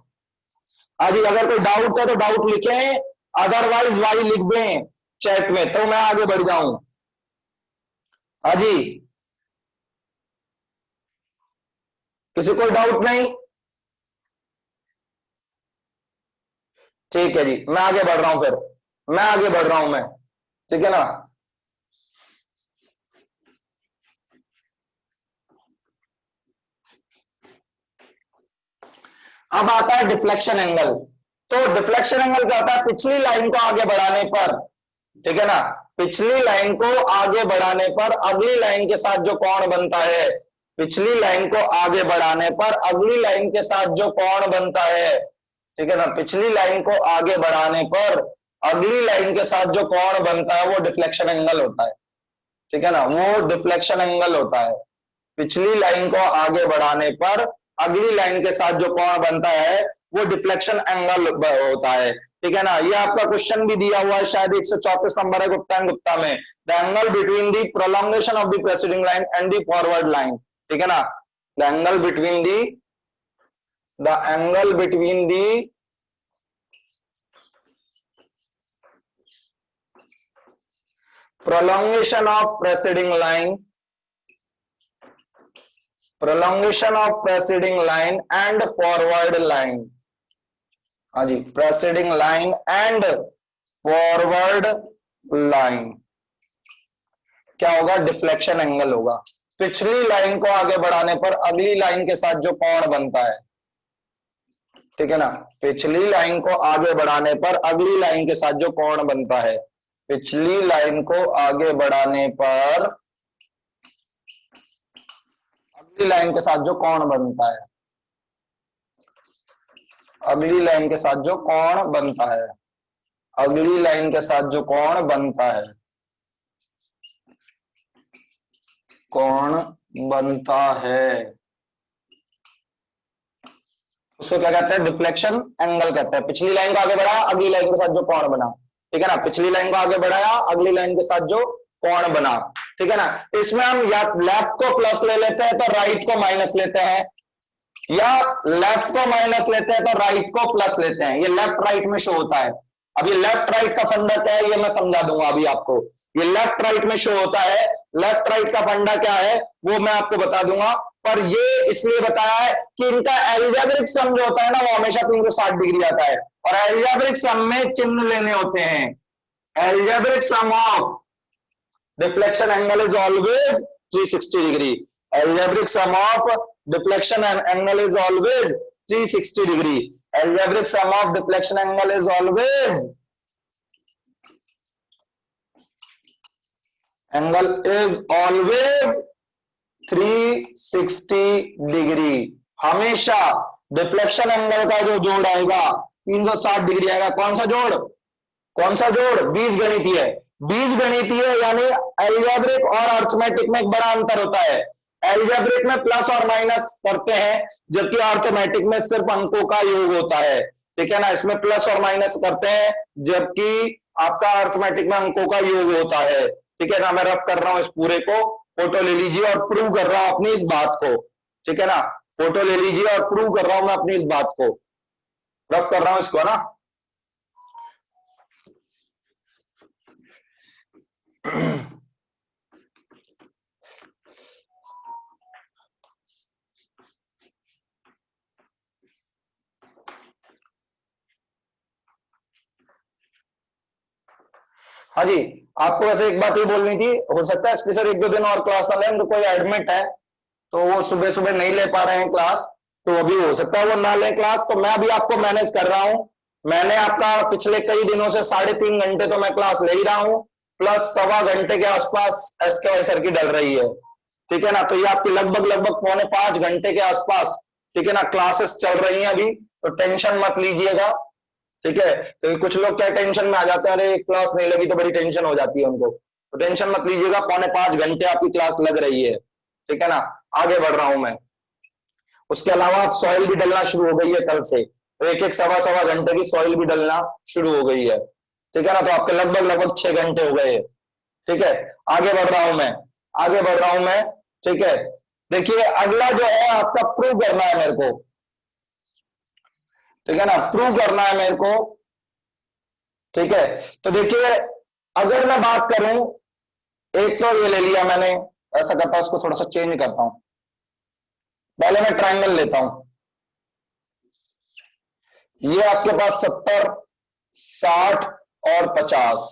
आज अगर कोई डाउट है तो डाउट लिखें, अदरवाइज वाई लिख दें चैट में तो मैं आगे बढ़ जाऊं। हाँ जी, किसी कोई डाउट नहीं, ठीक है जी, मैं आगे बढ़ रहा हूं, फिर मैं आगे बढ़ रहा हूं मैं, ठीक है ना। अब आता है डिफ्लेक्शन एंगल। तो डिफ्लेक्शन एंगल क्या होता है, पिछली लाइन को आगे बढ़ाने पर, ठीक है ना, पिछली लाइन को आगे बढ़ाने पर अगली लाइन के साथ जो कोण बनता है, पिछली लाइन को आगे बढ़ाने पर अगली लाइन के साथ जो कोण बनता है, ठीक है ना, पिछली लाइन को आगे बढ़ाने पर अगली लाइन के साथ जो कोण बनता है वो डिफ्लेक्शन एंगल होता है, ठीक है ना, वो डिफ्लेक्शन एंगल होता है। पिछली लाइन को आगे बढ़ाने पर अगली लाइन के साथ जो कोण बनता है वो डिफ्लेक्शन एंगल होता है, ठीक है ना। ये आपका क्वेश्चन भी दिया हुआ है, शायद 134 नंबर है गुप्ता एंड गुप्ता में, the angle between the prolongation of the preceding line and the forward line, ठीक है ना, the angle between the, the angle between the prolongation of preceding line, prolongation of preceding line and forward line। हाँ जी, preceding line and forward line क्या होगा? Deflection angle होगा। पिछली line को आगे बढ़ाने पर अगली लाइन के साथ जो कोण बनता है, ठीक है ना, पिछली लाइन को आगे बढ़ाने पर अगली लाइन के साथ जो कोण बनता है, पिछली लाइन को आगे बढ़ाने पर अगली लाइन के साथ जो कोण बनता है, अगली लाइन के साथ जो कोण बनता है, अगली लाइन के साथ जो कोण बनता है, कोण बनता है, उसको क्या कहते हैं? डिफ्लेक्शन एंगल कहते हैं। पिछली लाइन को आगे बढ़ाया, अगली लाइन के साथ जो कोण बना, ठीक है ना, पिछली लाइन को आगे बढ़ाया, अगली लाइन के साथ जो कोण बना, ठीक है ना। इसमें हम या लेफ्ट को प्लस ले लेते हैं तो राइट को माइनस लेते हैं, या लेफ्ट को माइनस लेते हैं तो राइट को प्लस लेते हैं। ये लेफ्ट राइट में शो होता है। अब ये लेफ्ट राइट का फंडा क्या है, ये मैं समझा दूंगा अभी आपको। ये लेफ्ट राइट में शो होता है। लेफ्ट राइट का फंडा क्या है वो मैं आपको बता दूंगा, पर ये इसलिए बताया है कि इनका एल्जेब्रिक सम जो होता है ना, वो हमेशा 360 डिग्री आता है, और एल्जेब्रिक सम में चिन्ह लेने होते हैं। Algebraic sum of deflection angle is always 360 degree. Algebraic sum of deflection angle is always 360 degree. Algebraic sum of deflection angle is always angle is always 360 degree. हमेशा डिफ्लेक्शन एंगल का जो जोड़ आएगा 360 डिग्री आएगा। कौन सा जोड़? कौन सा जोड़? बीजगणितीय। बीजगणितीय यानी एल्जेब्रिक और अर्थमेटिक में एक बड़ा अंतर होता है। एल्जेब्रिक में प्लस और माइनस करते हैं, जबकि अर्थमेटिक में सिर्फ अंकों का योग होता है, ठीक है ना। इसमें प्लस और माइनस करते हैं, जबकि आपका अर्थमेटिक में अंकों का योग होता है, ठीक है ना। मैं रफ कर रहा हूं इस पूरे को, फोटो ले लीजिए और प्रूव कर रहा हूं अपनी इस बात को, ठीक है ना। फोटो ले लीजिए और प्रूव कर रहा हूं मैं अपनी इस बात को, रफ कर रहा हूं इसको ना। हाँ जी, आपको वैसे एक बात ये बोलनी थी, हो सकता है स्पेशल 1-2 दिन और क्लास ना लें, तो कोई एडमिट है तो वो सुबह सुबह नहीं ले पा रहे हैं क्लास, तो अभी हो सकता है वो ना लें क्लास, तो मैं अभी आपको मैनेज कर रहा हूं। मैंने आपका पिछले कई दिनों से 3.5 घंटे तो मैं क्लास ले ही रहा हूं, प्लस 1.25 घंटे के आसपास SKY सर की डल रही है, ठीक है ना। तो ये आपकी लगभग 4.25 घंटे के आसपास, ठीक है ना, क्लासेस चल रही हैं अभी, तो टेंशन मत लीजिएगा, ठीक है। तो कुछ लोग क्या टेंशन में आ जाते हैं, अरे क्लास नहीं लगी तो बड़ी टेंशन हो जाती है उनको, तो टेंशन मत लीजिएगा। 4.25 घंटे आपकी क्लास लग रही है, ठीक है ना। आगे बढ़ रहा हूं मैं। उसके अलावा सॉइल भी डलना शुरू हो गई है कल से, तो 1-1 सवा घंटे की सॉइल भी डलना शुरू हो गई है, ठीक है ना। तो आपके लगभग 6 घंटे हो गए, ठीक है। आगे बढ़ रहा हूं मैं, आगे बढ़ रहा हूं मैं, ठीक है। देखिए अगला जो है आपका प्रूव करना है मेरे को, ठीक है ना, प्रूव करना है मेरे को, ठीक है। तो देखिए अगर मैं बात करूं, एक तो ये ले लिया मैंने, ऐसा करता हूं, इसको थोड़ा सा चेंज करता हूं, पहले मैं ट्रायंगल लेता हूं। ये आपके पास 70, 60 और 50,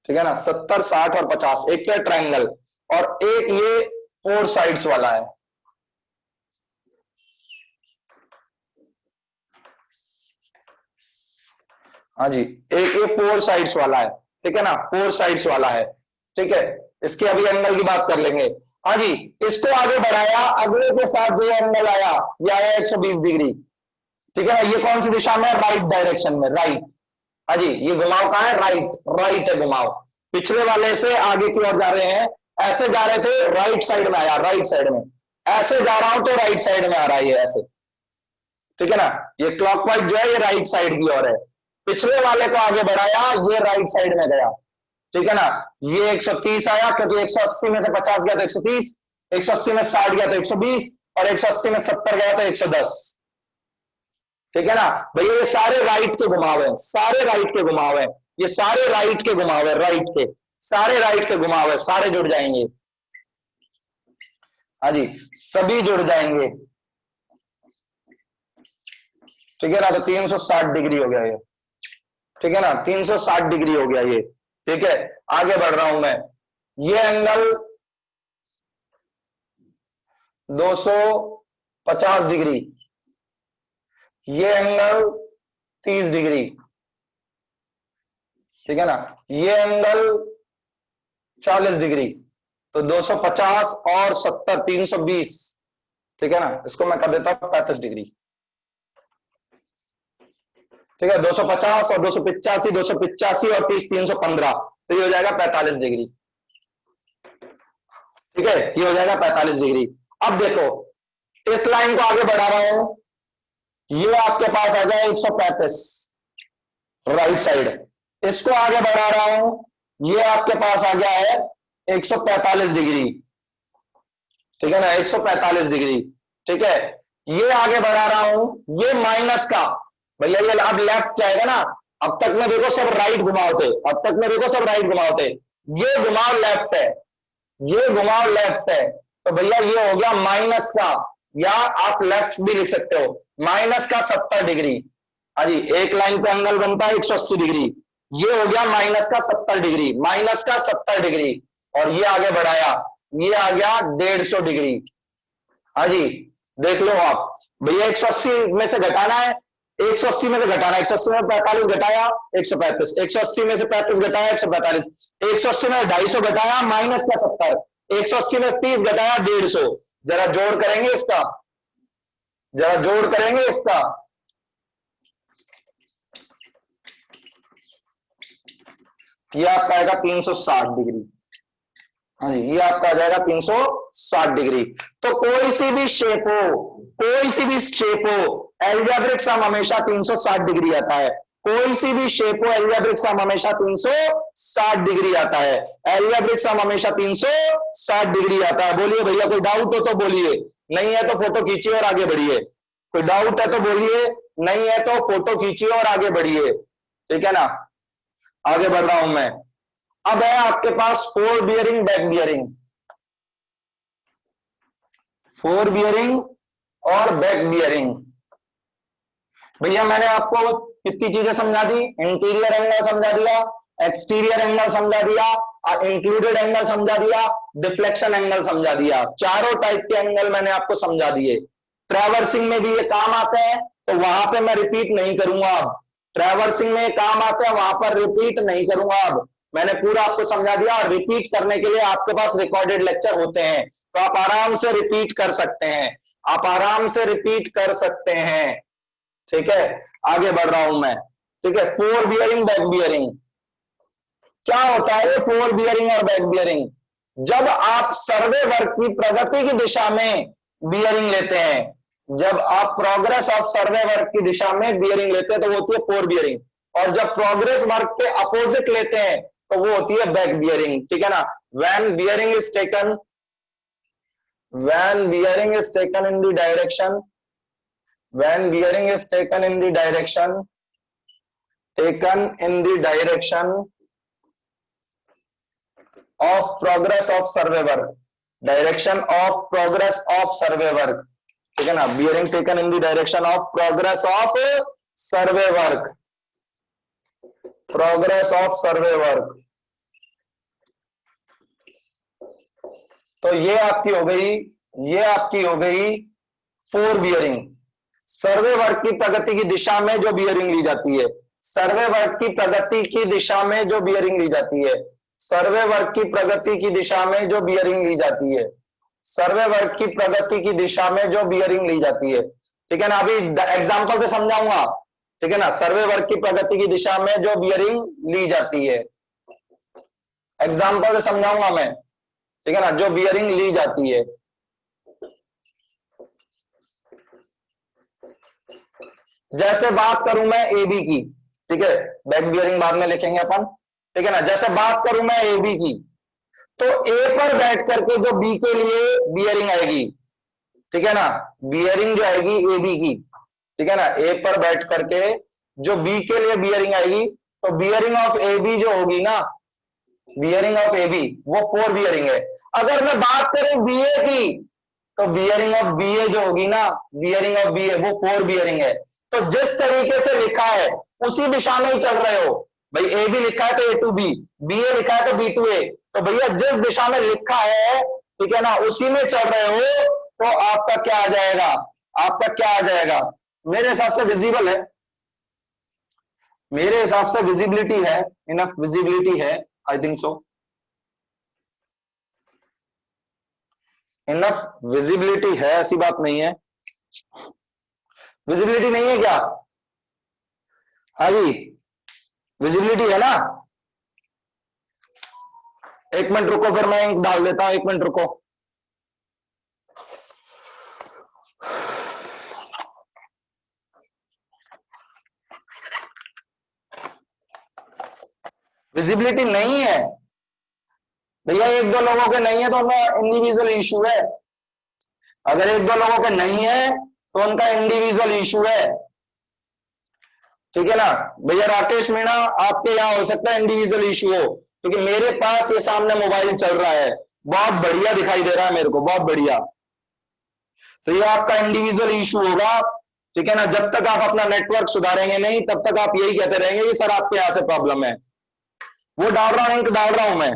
ठीक है ना, 70, 60 और 50, एक तो है ट्रायंगल, और एक ये 4 साइड्स वाला है। हाँ जी, एक ये 4 साइड्स वाला है, ठीक है ना, 4 साइड्स वाला है, ठीक है। इसके अभी एंगल की बात कर लेंगे। हाँ जी, इसको आगे बढ़ाया, अगले के साथ जो एंगल आया ये आया 120 डिग्री, ठीक है ना। ये कौन सी दिशा में? राइट डायरेक्शन में, राइट। हाँ जी, ये घुमाव कहाँ है? राइट, राइट है घुमाव। पिछले वाले से आगे की ओर जा रहे हैं, ऐसे जा रहे थे, राइट साइड में आया, राइट साइड में, ऐसे जा रहा हूं तो राइट साइड में आ रहा है ये ऐसे, ठीक है ना। ये क्लॉकवाइज जो है ये राइट साइड की ओर है। पिछले वाले को आगे बढ़ाया, ये राइट साइड में गया, ठीक है ना। ये 130 आया, क्योंकि 180 में से 50 गया तो 130, 180 में 60 गया तो 120, और 180 में 70 गया तो 110, ठीक है ना। भैया ये सारे राइट के घुमाव हैं, सारे राइट के घुमाव हैं। ये सारे राइट के घुमाव है, राइट के सारे, राइट के घुमाव है, सारे जुड़ जाएंगे। हाँ जी, सभी जुड़ जाएंगे, ठीक है ना। तो 360 डिग्री हो गया ये, ठीक है ना, 360 डिग्री हो गया ये, ठीक है। आगे बढ़ रहा हूं मैं, ये एंगल 250 डिग्री, ये एंगल 30 डिग्री, ठीक है ना, ये एंगल 40 डिग्री। तो 250 और 70 320, ठीक है ना। इसको मैं कर देता हूं 35 डिग्री, ठीक है। 250 और 285, 285 और 30 315, तो ये हो जाएगा 45 डिग्री, ठीक है, ये हो जाएगा 45 डिग्री। अब देखो इस लाइन को आगे बढ़ा रहा हूं, ये आपके पास आ जाए 135 राइट साइड, इसको आगे बढ़ा रहा हूं, ये आपके पास आ गया है 145 डिग्री, ठीक है ना, 145 डिग्री, ठीक है। ये आगे बढ़ा रहा हूं, ये माइनस का, भैया ये अब लेफ्ट जाएगा ना, अब तक में देखो सब राइट घुमाव थे, अब तक में देखो सब राइट घुमाव थे, ये घुमाव लेफ्ट है, ये घुमाव लेफ्ट है, तो भैया ये हो गया माइनस का, या आप लेफ्ट भी लिख सकते हो, माइनस का 70 डिग्री। हाँ जी, एक लाइन पे एंगल बनता है 180 डिग्री, ये हो गया माइनस का 70 डिग्री, माइनस का 70 डिग्री, और ये आगे बढ़ाया, ये आ गया 150 डिग्री। हाँ जी, देख लो आप, भैया 180 में से घटाना है, 180 में से घटाना, 180 में 45 घटाया 135, 180 में से 35 घटाया 145, 180 में 250 घटाया माइनस का 70, 180 में 30 घटाया 150। जरा जोड़ करेंगे इसका, जरा जोड़ करेंगे इसका, ये आपका आएगा 360 डिग्री। हाँ जी, ये आपका आ जाएगा 360 डिग्री। तो कोई सी भी शेप हो, कोई सी भी शेप हो, एल्जेब्रिक सम हमेशा 360 डिग्री आता है, कोई सी भी शेप हो, एल्जेब्रिक सम हमेशा 360 डिग्री आता है, एल्जेब्रिक सम हमेशा 360 डिग्री आता है। बोलिए भैया, कोई डाउट हो तो बोलिए, नहीं है तो फोटो खींचिए और आगे बढ़िए। कोई डाउट है तो बोलिए, नहीं है तो फोटो खींचिए और आगे बढ़िए, ठीक है ना। आगे बढ़ रहा हूं मैं, अब है आपके पास fore bearing, back bearing, fore bearing और बैक बियरिंग। भैया मैंने आपको कितनी चीजें समझा दी, इंटीरियर एंगल समझा दिया, एक्सटीरियर एंगल समझा दिया, इंक्लूडेड एंगल समझा दिया, डिफ्लेक्शन एंगल समझा दिया, चारों टाइप के एंगल मैंने आपको समझा दिए। ट्रैवर्सिंग में भी ये काम आते हैं, तो वहां पे मैं रिपीट नहीं करूंगा अब, ट्रैवर्सिंग में काम आते हैं, वहां पर रिपीट नहीं करूंगा अब, मैंने पूरा आपको समझा दिया। और रिपीट करने के लिए आपके पास रिकॉर्डेड लेक्चर होते हैं, तो आप आराम से रिपीट कर सकते हैं, आप आराम से रिपीट कर सकते हैं, ठीक है। आगे बढ़ रहा हूं मैं, ठीक है। फोर बियरिंग, बैक बियरिंग, क्या होता है फोर बियरिंग और बैक बियरिंग? जब आप सर्वे वर्क की प्रगति की दिशा में बियरिंग लेते हैं, जब आप प्रोग्रेस ऑफ सर्वे वर्क की दिशा में बियरिंग लेते हैं तो वो होती है फोर बियरिंग, और जब प्रोग्रेस वर्क के अपोजिट लेते हैं तो वो होती है बैक बियरिंग, ठीक है ना। When bearing is taken, when bearing is taken in the direction, when bearing is taken in the direction, taken in the direction of progress of survey work, direction of progress of survey work, ठीक है ना। bearing taken in the direction of progress of survey work, progress of survey work। तो ये आपकी हो गई, ये आपकी हो गई फोर बियरिंग। सर्वे वर्क की प्रगति की दिशा में जो बियरिंग ली जाती है, सर्वे वर्क की प्रगति की दिशा में जो बियरिंग ली जाती है, सर्वे वर्क की प्रगति की दिशा में जो बियरिंग ली जाती है, सर्वे वर्क की प्रगति की दिशा में जो बियरिंग ली जाती है, ठीक है ना। अभी एग्जांपल से समझाऊंगा, ठीक है ना। सर्वे वर्क की प्रगति की दिशा में जो बियरिंग ली जाती है, एग्जांपल से समझाऊंगा मैं, ठीक है ना, जो बियरिंग ली जाती है। जैसे बात करूं मैं ए बी की, ठीक है, बैक बियरिंग बाद में लिखेंगे अपन, ठीक है ना। जैसे बात करूं मैं ए बी की, तो ए पर बैठ करके जो बी के लिए बियरिंग आएगी, ठीक है ना, बियरिंग जो आएगी ए बी की, ठीक है ना, ए पर बैठ करके जो बी के लिए बियरिंग आएगी तो बियरिंग ऑफ ए बी जो होगी ना, बियरिंग ऑफ ए बी वो 4 बियरिंग है। अगर मैं बात करूं बी ए की, तो बियरिंग ऑफ बी ए जो होगी ना, बियरिंग ऑफ बी ए वो 4 बियरिंग है। तो जिस तरीके से लिखा है उसी दिशा में ही चल रहे हो भाई। ए बी लिखा है तो ए टू बी, बी ए लिखा है तो बी टू ए, तो भैया जिस दिशा में लिखा है, ठीक है ना, उसी में चल रहे हो, तो आपका क्या आ जाएगा, आपका क्या आ जाएगा, मेरे हिसाब से विजिबल है, मेरे हिसाब से विजिबिलिटी है, इनफ विजिबिलिटी है, I think so, enough visibility है, ऐसी बात नहीं है। विजिबिलिटी नहीं है क्या? हाँ जी, विजिबिलिटी है ना? एक मिनट रुको, फिर मैं इंक डाल देता हूं, एक मिनट रुको। विजिबिलिटी नहीं है भैया, एक दो लोगों के नहीं है तो उनका इंडिविजुअल इशू है। अगर एक दो लोगों के नहीं है तो उनका इंडिविजुअल इशू है, ठीक है ना भैया। राकेश मीणा, आपके यहां हो सकता है इंडिविजुअल इशू हो, क्योंकि मेरे पास ये सामने मोबाइल चल रहा है, बहुत बढ़िया दिखाई दे रहा है मेरे को, बहुत बढ़िया। तो ये आपका इंडिविजुअल इशू होगा, ठीक है ना। जब तक आप अपना नेटवर्क सुधारेंगे नहीं, तब तक आप यही कहते रहेंगे कि सर आपके यहां से प्रॉब्लम है। वो डाल रहा हूं, इंक डाल रहा हूं मैं,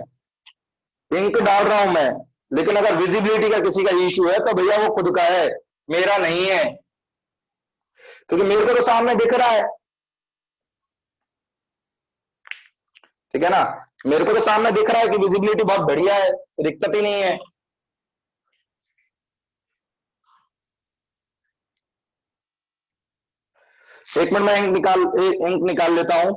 इंक डाल रहा हूं मैं, लेकिन अगर विजिबिलिटी का किसी का इशू है तो भैया वो खुद का है, मेरा नहीं है, क्योंकि मेरे को तो सामने दिख रहा है, ठीक है ना। मेरे को तो सामने दिख रहा है कि विजिबिलिटी बहुत बढ़िया है, दिक्कत ही नहीं है। एक मिनट में इंक निकाल लेता हूं।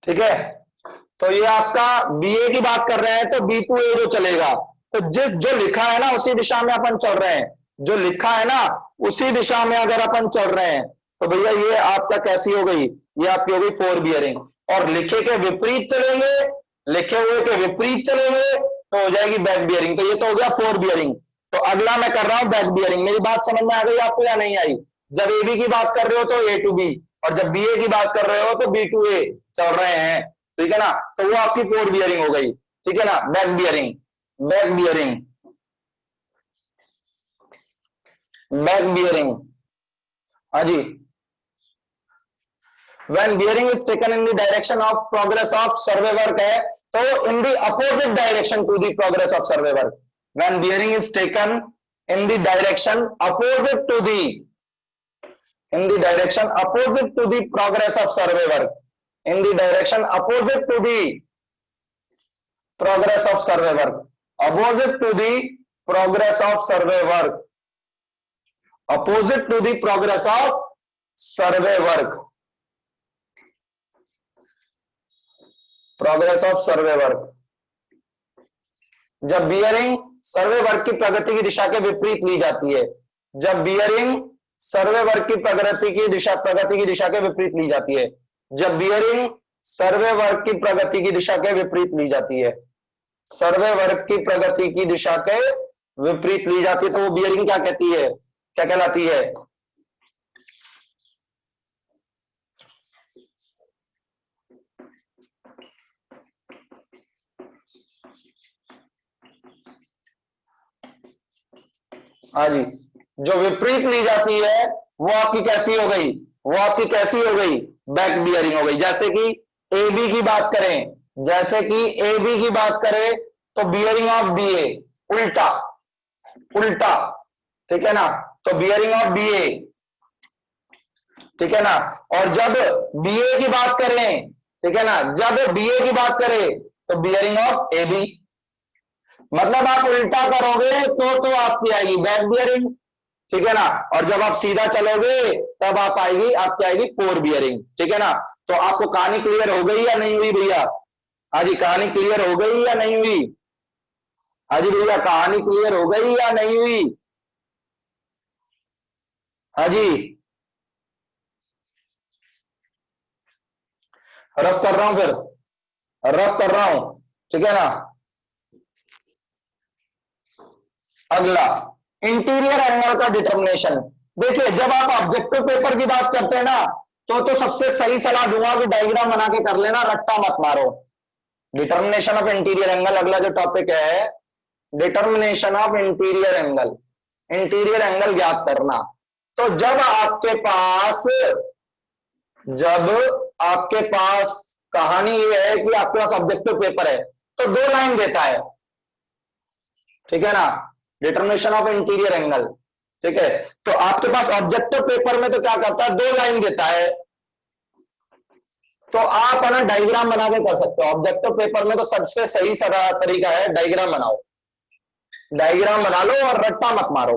ठीक है, तो ये आपका बीए की बात कर रहे हैं, तो बी टू ए जो चलेगा, तो जिस जो लिखा है ना उसी दिशा में अपन चल रहे हैं, जो लिखा है ना उसी दिशा में अगर अपन चल रहे हैं, तो भैया ये आपका कैसी हो गई, ये आपकी हो गई 4 बियरिंग। और लिखे के विपरीत चलेंगे, लिखे हुए के विपरीत चलेंगे तो हो जाएगी बैक बियरिंग। तो ये तो हो गया 4 बियरिंग। तो अगला मैं कर रहा हूं बैक बियरिंग। मेरी बात समझ में आ गई आपको या नहीं आई? जब ए बी की बात कर रहे हो तो ए टू बी, और जब बी ए की बात कर रहे हो तो बी टू ए चल रहे हैं, ठीक है ना। तो वो आपकी 4 बियरिंग हो गई, ठीक है ना। Back bearing, back bearing, back bearing, हाँ जी। when bearing is taken in the direction of progress of survey work है, तो in the opposite direction to the progress of survey work, when bearing is taken in the direction opposite to the, in the direction opposite to the progress of survey work, in the direction opposite to the progress of survey work, opposite to the progress of survey work, opposite to the progress of survey work, progress of survey work. जब bearing सर्वे work की प्रगति की दिशा के विपरीत ली जाती है, जब bearing सर्वे work की प्रगति की दिशा के विपरीत ली जाती है, जब बियरिंग सर्वे वर्क की प्रगति की दिशा के विपरीत ली जाती है, सर्वे वर्क की प्रगति की दिशा के विपरीत ली जाती है, तो वो बियरिंग क्या कहती है, क्या कहलाती है? हाँ जी, जो विपरीत ली जाती है वो आपकी कैसी हो गई, वो आपकी कैसी हो गई, बैक बियरिंग हो गई। जैसे कि ए बी की बात करें, जैसे कि ए बी की बात करें, तो बियरिंग ऑफ बी ए उल्टा, उल्टा, ठीक है ना। तो बियरिंग ऑफ बी ए, ठीक है ना। और जब बी ए की बात करें, ठीक है ना, जब बी ए की बात करें तो बियरिंग ऑफ ए बी, मतलब आप उल्टा करोगे तो आपकी आएगी बैक बियरिंग, ठीक है ना। और जब आप सीधा चलोगे तब आप आएगी, आपकी आएगी 4 बियरिंग, ठीक है ना। तो आपको कहानी क्लियर हो गई या नहीं हुई भैया? हाँ जी, कहानी क्लियर हो गई या नहीं हुई? हाँ जी भैया, कहानी क्लियर हो गई या नहीं हुई? हाँ जी, रफ कर रहा हूं, फिर रफ कर रहा हूं, ठीक है ना। अगला, इंटीरियर एंगल का डिटर्मिनेशन। देखिए, जब आप ऑब्जेक्टिव पेपर की बात करते हैं ना, तो सबसे सही सलाह दूंगा कि डायग्राम बना के कर लेना, रट्टा मत मारो। डिटर्मिनेशन ऑफ इंटीरियर एंगल अगला जो टॉपिक है, determination of interior angle, interior angle ज्ञात करना। तो जब आपके पास कहानी ये है कि आपके पास ऑब्जेक्टिव पेपर है, तो दो लाइन देता है, ठीक है ना, डिटर्मिनेशन ऑफ इंटीरियर एंगल, ठीक है। तो आपके पास ऑब्जेक्टिव पेपर में तो क्या करता है, दो लाइन देता है, तो आप है ना डायग्राम बना के कर सकते हो। ऑब्जेक्टिव पेपर में तो सबसे सही तरीका है डायग्राम बनाओ, डायग्राम बना लो और रट्टा मत मारो,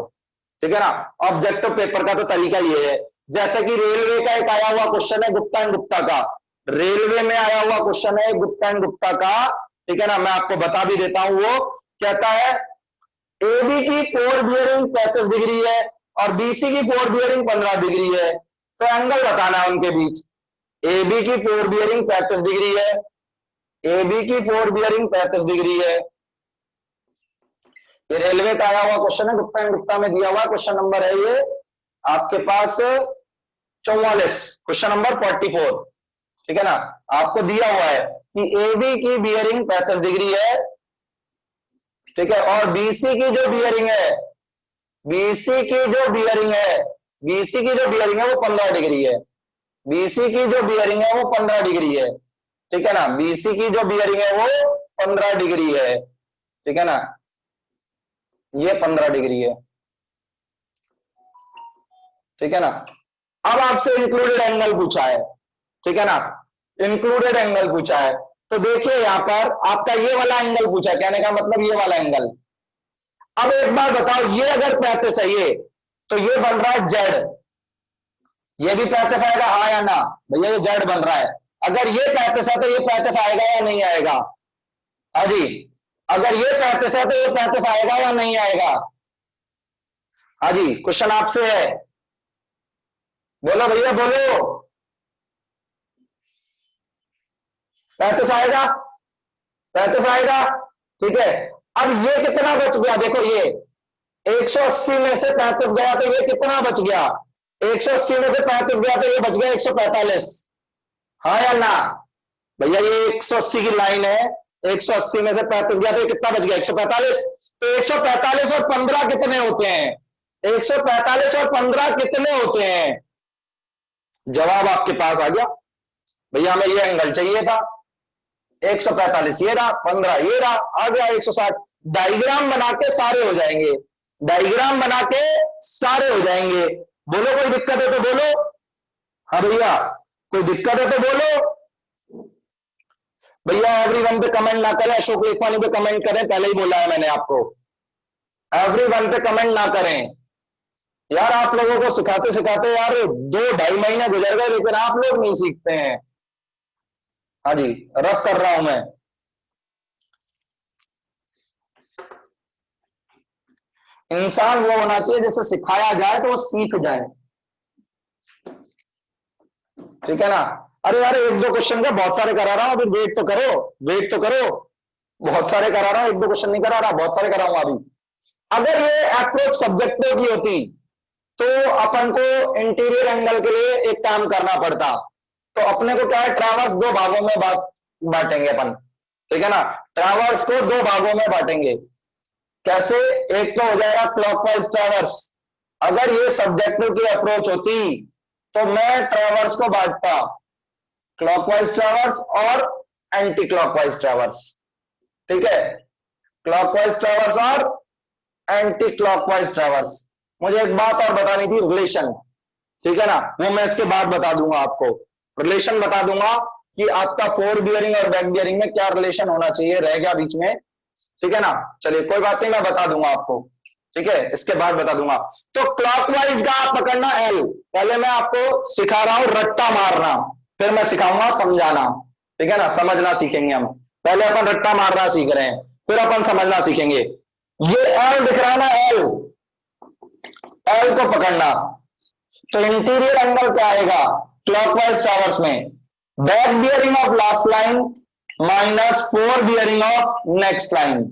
ठीक है ना। ऑब्जेक्टिव पेपर का तो तरीका ये है, जैसे कि रेलवे का एक आया हुआ क्वेश्चन है गुप्ता एंड गुप्ता का, रेलवे में आया हुआ क्वेश्चन है गुप्ता एंड गुप्ता का, ठीक है ना। मैं आपको बता भी देता हूं, वो कहता है एबी की फोर बियरिंग 35 डिग्री है और बीसी की फोर बियरिंग 15 डिग्री है, तो एंगल बताना है उनके बीच। एबी की फोर बियरिंग 35 डिग्री है, एबी की फोर बियरिंग 35 डिग्री है। ये रेलवे का आया हुआ क्वेश्चन है, गुप्ता एंड गुप्ता में दिया हुआ क्वेश्चन नंबर है ये आपके पास 44, क्वेश्चन नंबर 44, ठीक है ना। आपको दिया हुआ है कि एबी की बियरिंग 35 डिग्री है, ठीक है, और बीसी की जो बियरिंग है, बीसी की जो बियरिंग है, बीसी की जो बियरिंग है वो 15 डिग्री है, बीसी की जो बियरिंग है वो 15 डिग्री है, ठीक है ना। बीसी की जो बियरिंग है वो 15 डिग्री है, ठीक है ना, ये 15 डिग्री है, ठीक है ना। अब आपसे इंक्लूडेड एंगल पूछा है, ठीक है ना, इंक्लूडेड एंगल पूछा है। तो देखिए यहां पर आपका ये वाला एंगल पूछा है, कहने का मतलब ये वाला एंगल। अब एक बार बताओ, ये अगर 35 है ये, तो ये बन रहा है जेड, ये भी 35 आएगा हाँ या ना? भैया ये जेड बन रहा है। अगर ये 35 है तो ये 35 आएगा या नहीं आएगा? हाँ जी, अगर ये 35 है तो ये 35 आएगा या नहीं आएगा? हाँ जी, क्वेश्चन आपसे है, बोलो भैया बोलो। 35 आएगा, 35 आएगा, ठीक है। अब ये कितना बच गया, देखो ये 180 में से 35 गया तो ये कितना बच गया, 180 में से 35 गया तो ये बच गया 145, हाँ या ना? भैया ये 180 की लाइन है, 180 में से 35 गया तो ये कितना बच गया, 145। तो 145 और 15 कितने होते हैं, 145 और 15 कितने होते हैं? जवाब आपके पास आ गया, भैया हमें ये एंगल चाहिए था, 145 ये रहा, 15 ये रहा, आ गया 160। डायग्राम बना के सारे हो जाएंगे, डायग्राम बना के सारे हो जाएंगे। बोलो कोई दिक्कत है तो बोलो, हाँ भैया कोई दिक्कत है तो बोलो। भैया एवरीवन पे कमेंट ना करें, अशोक लेखवानी पे कमेंट करें, पहले ही बोला है मैंने आपको, एवरीवन पे कमेंट ना करें। यार आप लोगों को सिखाते सिखाते यार 2-2.5 महीने गुजर गए, लेकिन आप लोग नहीं सीखते हैं। हाँ जी, रफ कर रहा हूं मैं। इंसान वो होना चाहिए जिसे सिखाया जाए तो वो सीख जाए, ठीक है ना। अरे यार एक दो क्वेश्चन का बहुत सारे करा रहा हूं अभी, वेट तो करो, वेट तो करो, बहुत सारे करा रहा हूं, एक दो क्वेश्चन नहीं करा रहा, बहुत सारे कराऊंगा अभी। अगर ये अप्रोच सब्जेक्टिव की होती तो अपन को इंटीरियर एंगल के लिए एक काम करना पड़ता। तो अपने को क्या है, ट्रैवर्स दो भागों में बांटेंगे अपन, ठीक है ना। ट्रैवर्स को दो भागों में बांटेंगे, कैसे? एक तो हो जाएगा क्लॉकवाइज ट्रैवर्स। अगर ये सब्जेक्टिव की अप्रोच होती तो मैं ट्रैवर्स को बांटता क्लॉकवाइज ट्रैवर्स और एंटी क्लॉकवाइज ट्रैवर्स, ठीक है, क्लॉकवाइज ट्रैवर्स और एंटी क्लॉकवाइज ट्रैवर्स। मुझे एक बात और बतानी थी, रिलेशन, ठीक है ना, वो मैं इसके बाद बता दूंगा आपको, रिलेशन बता दूंगा कि आपका फोर बियरिंग और बैक बियरिंग में क्या रिलेशन होना चाहिए, रह गया बीच में, ठीक है ना। चलिए कोई बात नहीं, मैं बता दूंगा आपको, ठीक है, इसके बाद बता दूंगा। तो क्लॉकवाइज का आप पकड़ना एल, पहले मैं आपको सिखा रहा हूं रट्टा मारना, फिर मैं सिखाऊंगा समझाना, ठीक है ना, समझना सीखेंगे हम। पहले अपन रट्टा मारना सीख रहे हैं, फिर अपन समझना सीखेंगे। ये एल दिख रहा है ना, एल, एल को पकड़ना। तो इंटीरियर एंगल क्या आएगा क्लॉकवाइज ट्रैवर्स में? Back bearing of last line minus 4 bearing of next line.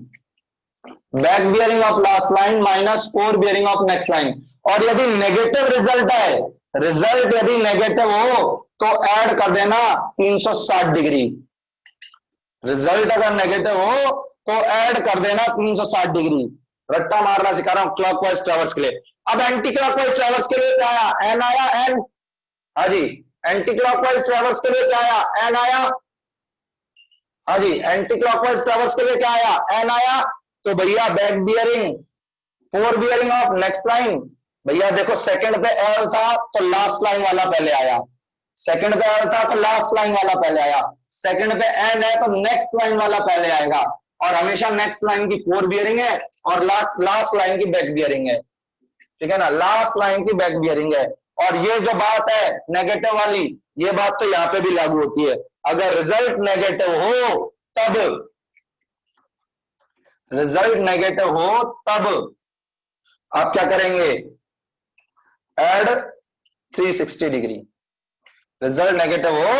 Back bearing of last line minus 4 bearing of next line. और यदि नेगेटिव रिजल्ट है, रिजल्ट यदि नेगेटिव हो तो ऐड कर देना 360 डिग्री। रिजल्ट अगर नेगेटिव हो तो ऐड कर देना 360 डिग्री। रट्टा मारना सिखा रहा हूं क्लॉकवाइज ट्रैवर्स के लिए। अब एंटी क्लॉकवाइज ट्रैवर्स के लिए क्या आया? एन आया, एन। हाँ जी, एंटी क्लॉकवाइज ट्रैवर्स के लिए क्या आया? एन आया। हाँ जी, एंटी क्लॉकवाइज ट्रैवर्स के लिए क्या आया? एन आया। तो भैया back bearing 4 bearing of next line. भैया देखो सेकंड पे एल था तो लास्ट लाइन वाला पहले आया, सेकंड पे एल था तो लास्ट लाइन वाला पहले आया, सेकंड पे एन है तो नेक्स्ट लाइन वाला पहले आएगा। और हमेशा नेक्स्ट लाइन की 4 बियरिंग है और लास्ट लाइन की बैक बियरिंग है, ठीक है ना, लास्ट लाइन की बैक बियरिंग है। और ये जो बात है नेगेटिव वाली, ये बात तो यहां पे भी लागू होती है। अगर रिजल्ट नेगेटिव हो तब, रिजल्ट नेगेटिव हो तब आप क्या करेंगे? Add 360 degree. रिजल्ट नेगेटिव हो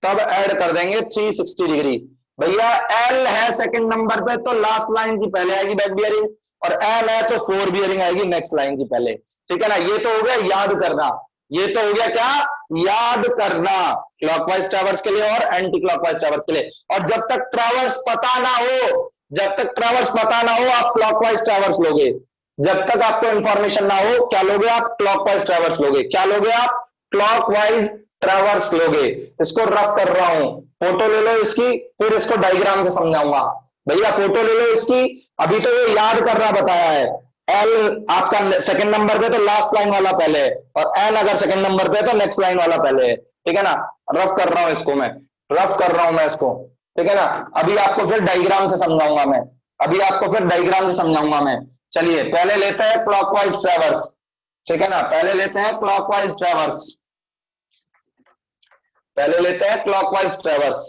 तब ऐड कर देंगे 360 डिग्री। भैया एल है सेकंड नंबर पे तो लास्ट लाइन की पहले आएगी बैक बियरिंग, और एन है तो 4 बियरिंग आएगी नेक्स्ट लाइन की पहले, ठीक है ना। ये तो हो गया याद करना, ये तो हो गया क्या? याद करना क्लॉकवाइज ट्रैवर्स के लिए और एंटी क्लॉकवाइज ट्रैवर्स के लिए। और जब तक ट्रैवर्स पता ना हो, जब तक ट्रैवर्स पता ना हो आप क्लॉकवाइज ट्रैवर्स लोगे। जब तक आपको इंफॉर्मेशन ना हो क्या लोगे आप? क्लॉकवाइज ट्रैवर्स लोगे। क्या लोगे आप? क्लॉकवाइज ट्रैवर्स लोगे। इसको रफ कर रहा हूं, फोटो ले लो इसकी, फिर इसको डायग्राम से समझाऊंगा। भैया फोटो ले लो इसकी, अभी तो ये याद करना बताया है। एल आपका सेकंड नंबर पे तो लास्ट लाइन वाला पहले है, और एन अगर सेकंड नंबर पे तो नेक्स्ट लाइन वाला पहले है, ठीक है ना। रफ कर रहा हूं इसको मैं, रफ कर रहा हूं मैं इसको, ठीक है ना। अभी आपको फिर डायग्राम से समझाऊंगा मैं, अभी आपको फिर डायग्राम से समझाऊंगा मैं। चलिए पहले लेते हैं क्लॉकवाइज ट्रैवर्स, ठीक है ना, पहले लेते हैं क्लॉकवाइज ट्रैवर्स, पहले लेते हैं क्लॉकवाइज ट्रैवर्स,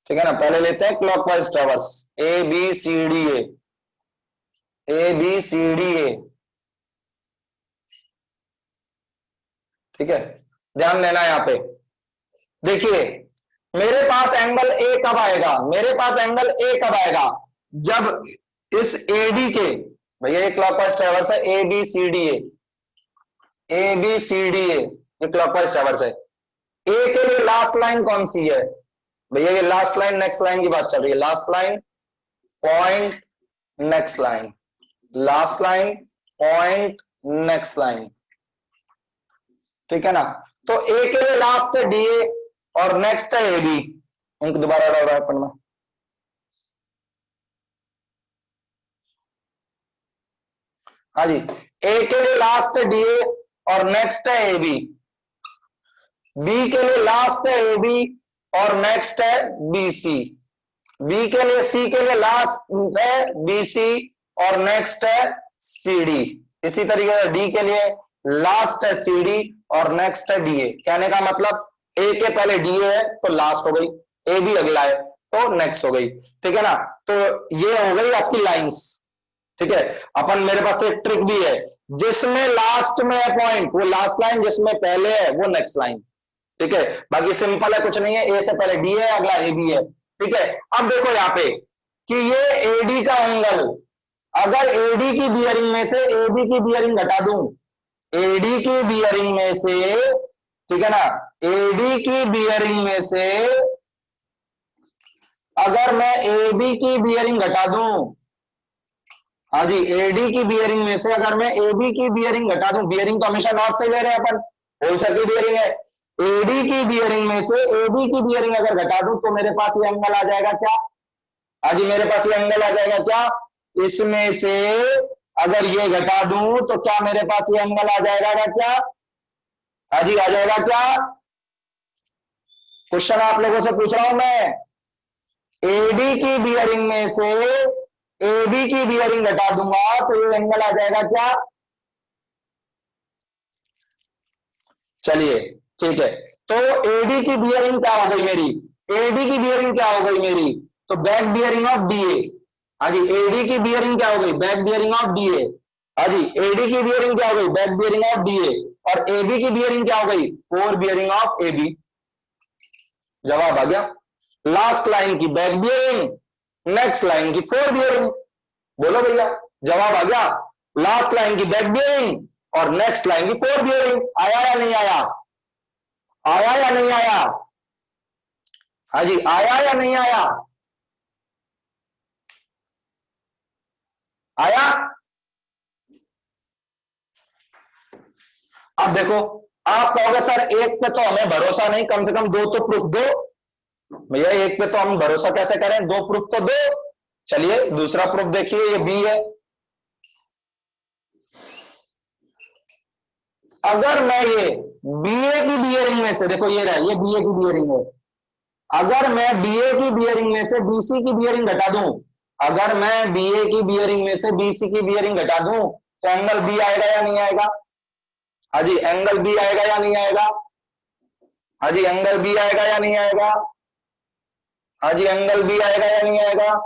ठीक है ना। पहले लेते हैं clockwise traverse, A B C D A, A B C D A, ठीक है। ध्यान देना यहां पे, देखिए मेरे पास एंगल ए कब आएगा? मेरे पास एंगल ए कब आएगा? जब इस एडी के, भैया ये क्लॉकवाइज ट्रैवर्स है, A B C D A, A B C D A, ये क्लॉकवाइज ट्रैवर्स है। ए के लिए लास्ट लाइन कौन सी है? भैया ये लास्ट लाइन नेक्स्ट लाइन की बात चल रही है, last line point next line, last line point next line, ठीक है ना। तो ए के लिए लास्ट है डी ए और नेक्स्ट है ए बी, उनको दोबारा डाल रहा है अपन में। हाँ जी, ए के लिए लास्ट है डी ए और नेक्स्ट है ए बी, बी के लिए लास्ट है ए बी और नेक्स्ट है बी सी, बी के लिए सी के लिए लास्ट है बी सी और नेक्स्ट है सी डी। इसी तरीके से डी के लिए लास्ट है सी डी और नेक्स्ट है डी ए। कहने का मतलब ए के पहले डी ए है तो लास्ट हो गई, ए भी अगला है तो नेक्स्ट हो गई, ठीक है ना। तो ये हो गई आपकी लाइंस, ठीक है। अपन मेरे पास तो एक ट्रिक भी है, जिसमें लास्ट में है पॉइंट वो लास्ट लाइन, जिसमें पहले है वो नेक्स्ट लाइन, ठीक है। बाकी सिंपल है, कुछ नहीं है, ए से पहले डी है अगला ए बी है, ठीक है। अब देखो यहां पे कि ये एडी का एंगल, अगर एडी की बियरिंग में से एबी की बियरिंग घटा दूं, एडी की बियरिंग में से, ठीक है ना, एडी की बियरिंग में से अगर मैं एबी की बियरिंग घटा दूं, हाँ जी, एडी की बियरिंग में से अगर मैं एबी की बियरिंग घटा दूं, बियरिंग तो हमेशा नॉर्थ से ले रहे हैं अपन, होल सर्किल बियरिंग है, एडी की बियरिंग में से एबी की बियरिंग अगर घटा दूं तो मेरे पास ये एंगल आ जाएगा क्या? हाँ जी, मेरे पास ये एंगल आ जाएगा क्या? इसमें से अगर ये घटा दूं तो क्या मेरे पास ये एंगल आ जाएगा क्या? हाँ जी, आ जाएगा क्या? क्वेश्चन आप लोगों से पूछ रहा हूं मैं, एडी की बियरिंग में से एबी की बियरिंग घटा दूंगा तो ये एंगल आ जाएगा क्या? चलिए ठीक है, तो एडी की बियरिंग क्या हो गई मेरी, एडी की बियरिंग क्या हो गई मेरी, तो बैक बियरिंग ऑफ डीए। हाँ जी, एडी की बियरिंग क्या हो गई, बैक बियरिंग ऑफ डीए। हाँ जी, एडी की बियरिंग क्या हो गई, बैक बियरिंग ऑफ डीए। और एबी की बियरिंग क्या हो गई, फोर बियरिंग ऑफ एबी। जवाब आ गया। लास्ट लाइन की बैक बियरिंग, नेक्स्ट लाइन की फोर बियरिंग। बोलो भैया, जवाब आ गया। लास्ट लाइन की बैक बियरिंग और नेक्स्ट लाइन की फोर बियरिंग। आया या नहीं आया, आया या नहीं आया, हाँ जी आया या नहीं आया, आया। अब देखो, आप कहोगे सर एक पे तो हमें भरोसा नहीं, कम से कम दो तो प्रूफ दो। भैया एक पे तो हम भरोसा कैसे करें, दो प्रूफ तो दो। चलिए दूसरा प्रूफ देखिए, ये बी है। अगर मैं ये बीए की बियरिंग में से, देखो ये रहा, ये बीए की बियरिंग है। अगर मैं बीए की बियरिंग में से बीसी की बियरिंग घटा दूं, अगर मैं बीए की बियरिंग में से बीसी की बियरिंग घटा दूं, तो एंगल बी आएगा या नहीं आएगा, हाँ जी एंगल बी आएगा या नहीं आएगा, हाँ जी एंगल बी आएगा या नहीं आएगा, हाँ जी एंगल बी आएगा या नहीं आएगा।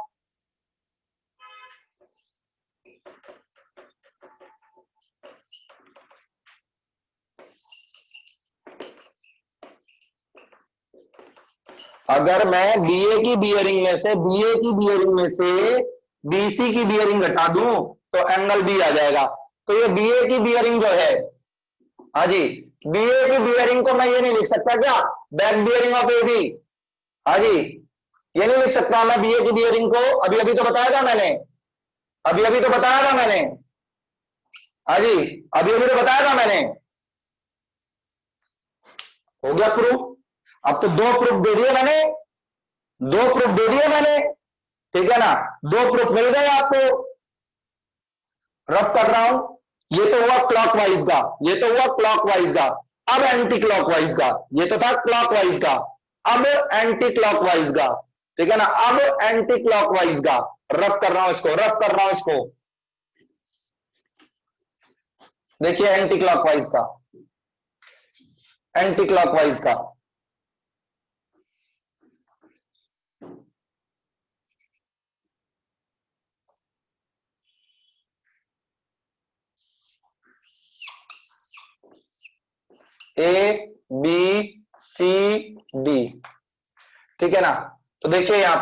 अगर मैं बीए की बियरिंग में से, बीए की बियरिंग में से बीसी की बियरिंग घटा दूं, तो एंगल बी आ जाएगा। तो ये बीए की बियरिंग जो है, हाँ जी बीए की बियरिंग को मैं ये नहीं लिख सकता क्या, back bearing of A B. हाँ जी, ये नहीं लिख सकता मैं बीए की बियरिंग को, अभी अभी तो बताया था मैंने, अभी अभी तो बताया था मैंने, हाँ जी अभी अभी तो बताया था मैंने। हो गया प्रूफ। अब तो दो प्रूफ दे दिए मैंने, दो प्रूफ दे दिए मैंने, ठीक है ना, दो प्रूफ मिल गए आपको। रफ कर रहा हूं, ये तो हुआ क्लॉकवाइज का, ये तो हुआ क्लॉकवाइज का। अब एंटी क्लॉकवाइज का, ये तो था क्लॉकवाइज का, अब एंटी क्लॉकवाइज का, ठीक है ना, अब एंटी क्लॉकवाइज का। रफ कर रहा हूं इसको, रफ कर रहा हूं इसको। देखिए एंटी क्लॉकवाइज का, एंटी क्लॉकवाइज का। ए बी सी डी, ठीक है ना। तो देखिए यहां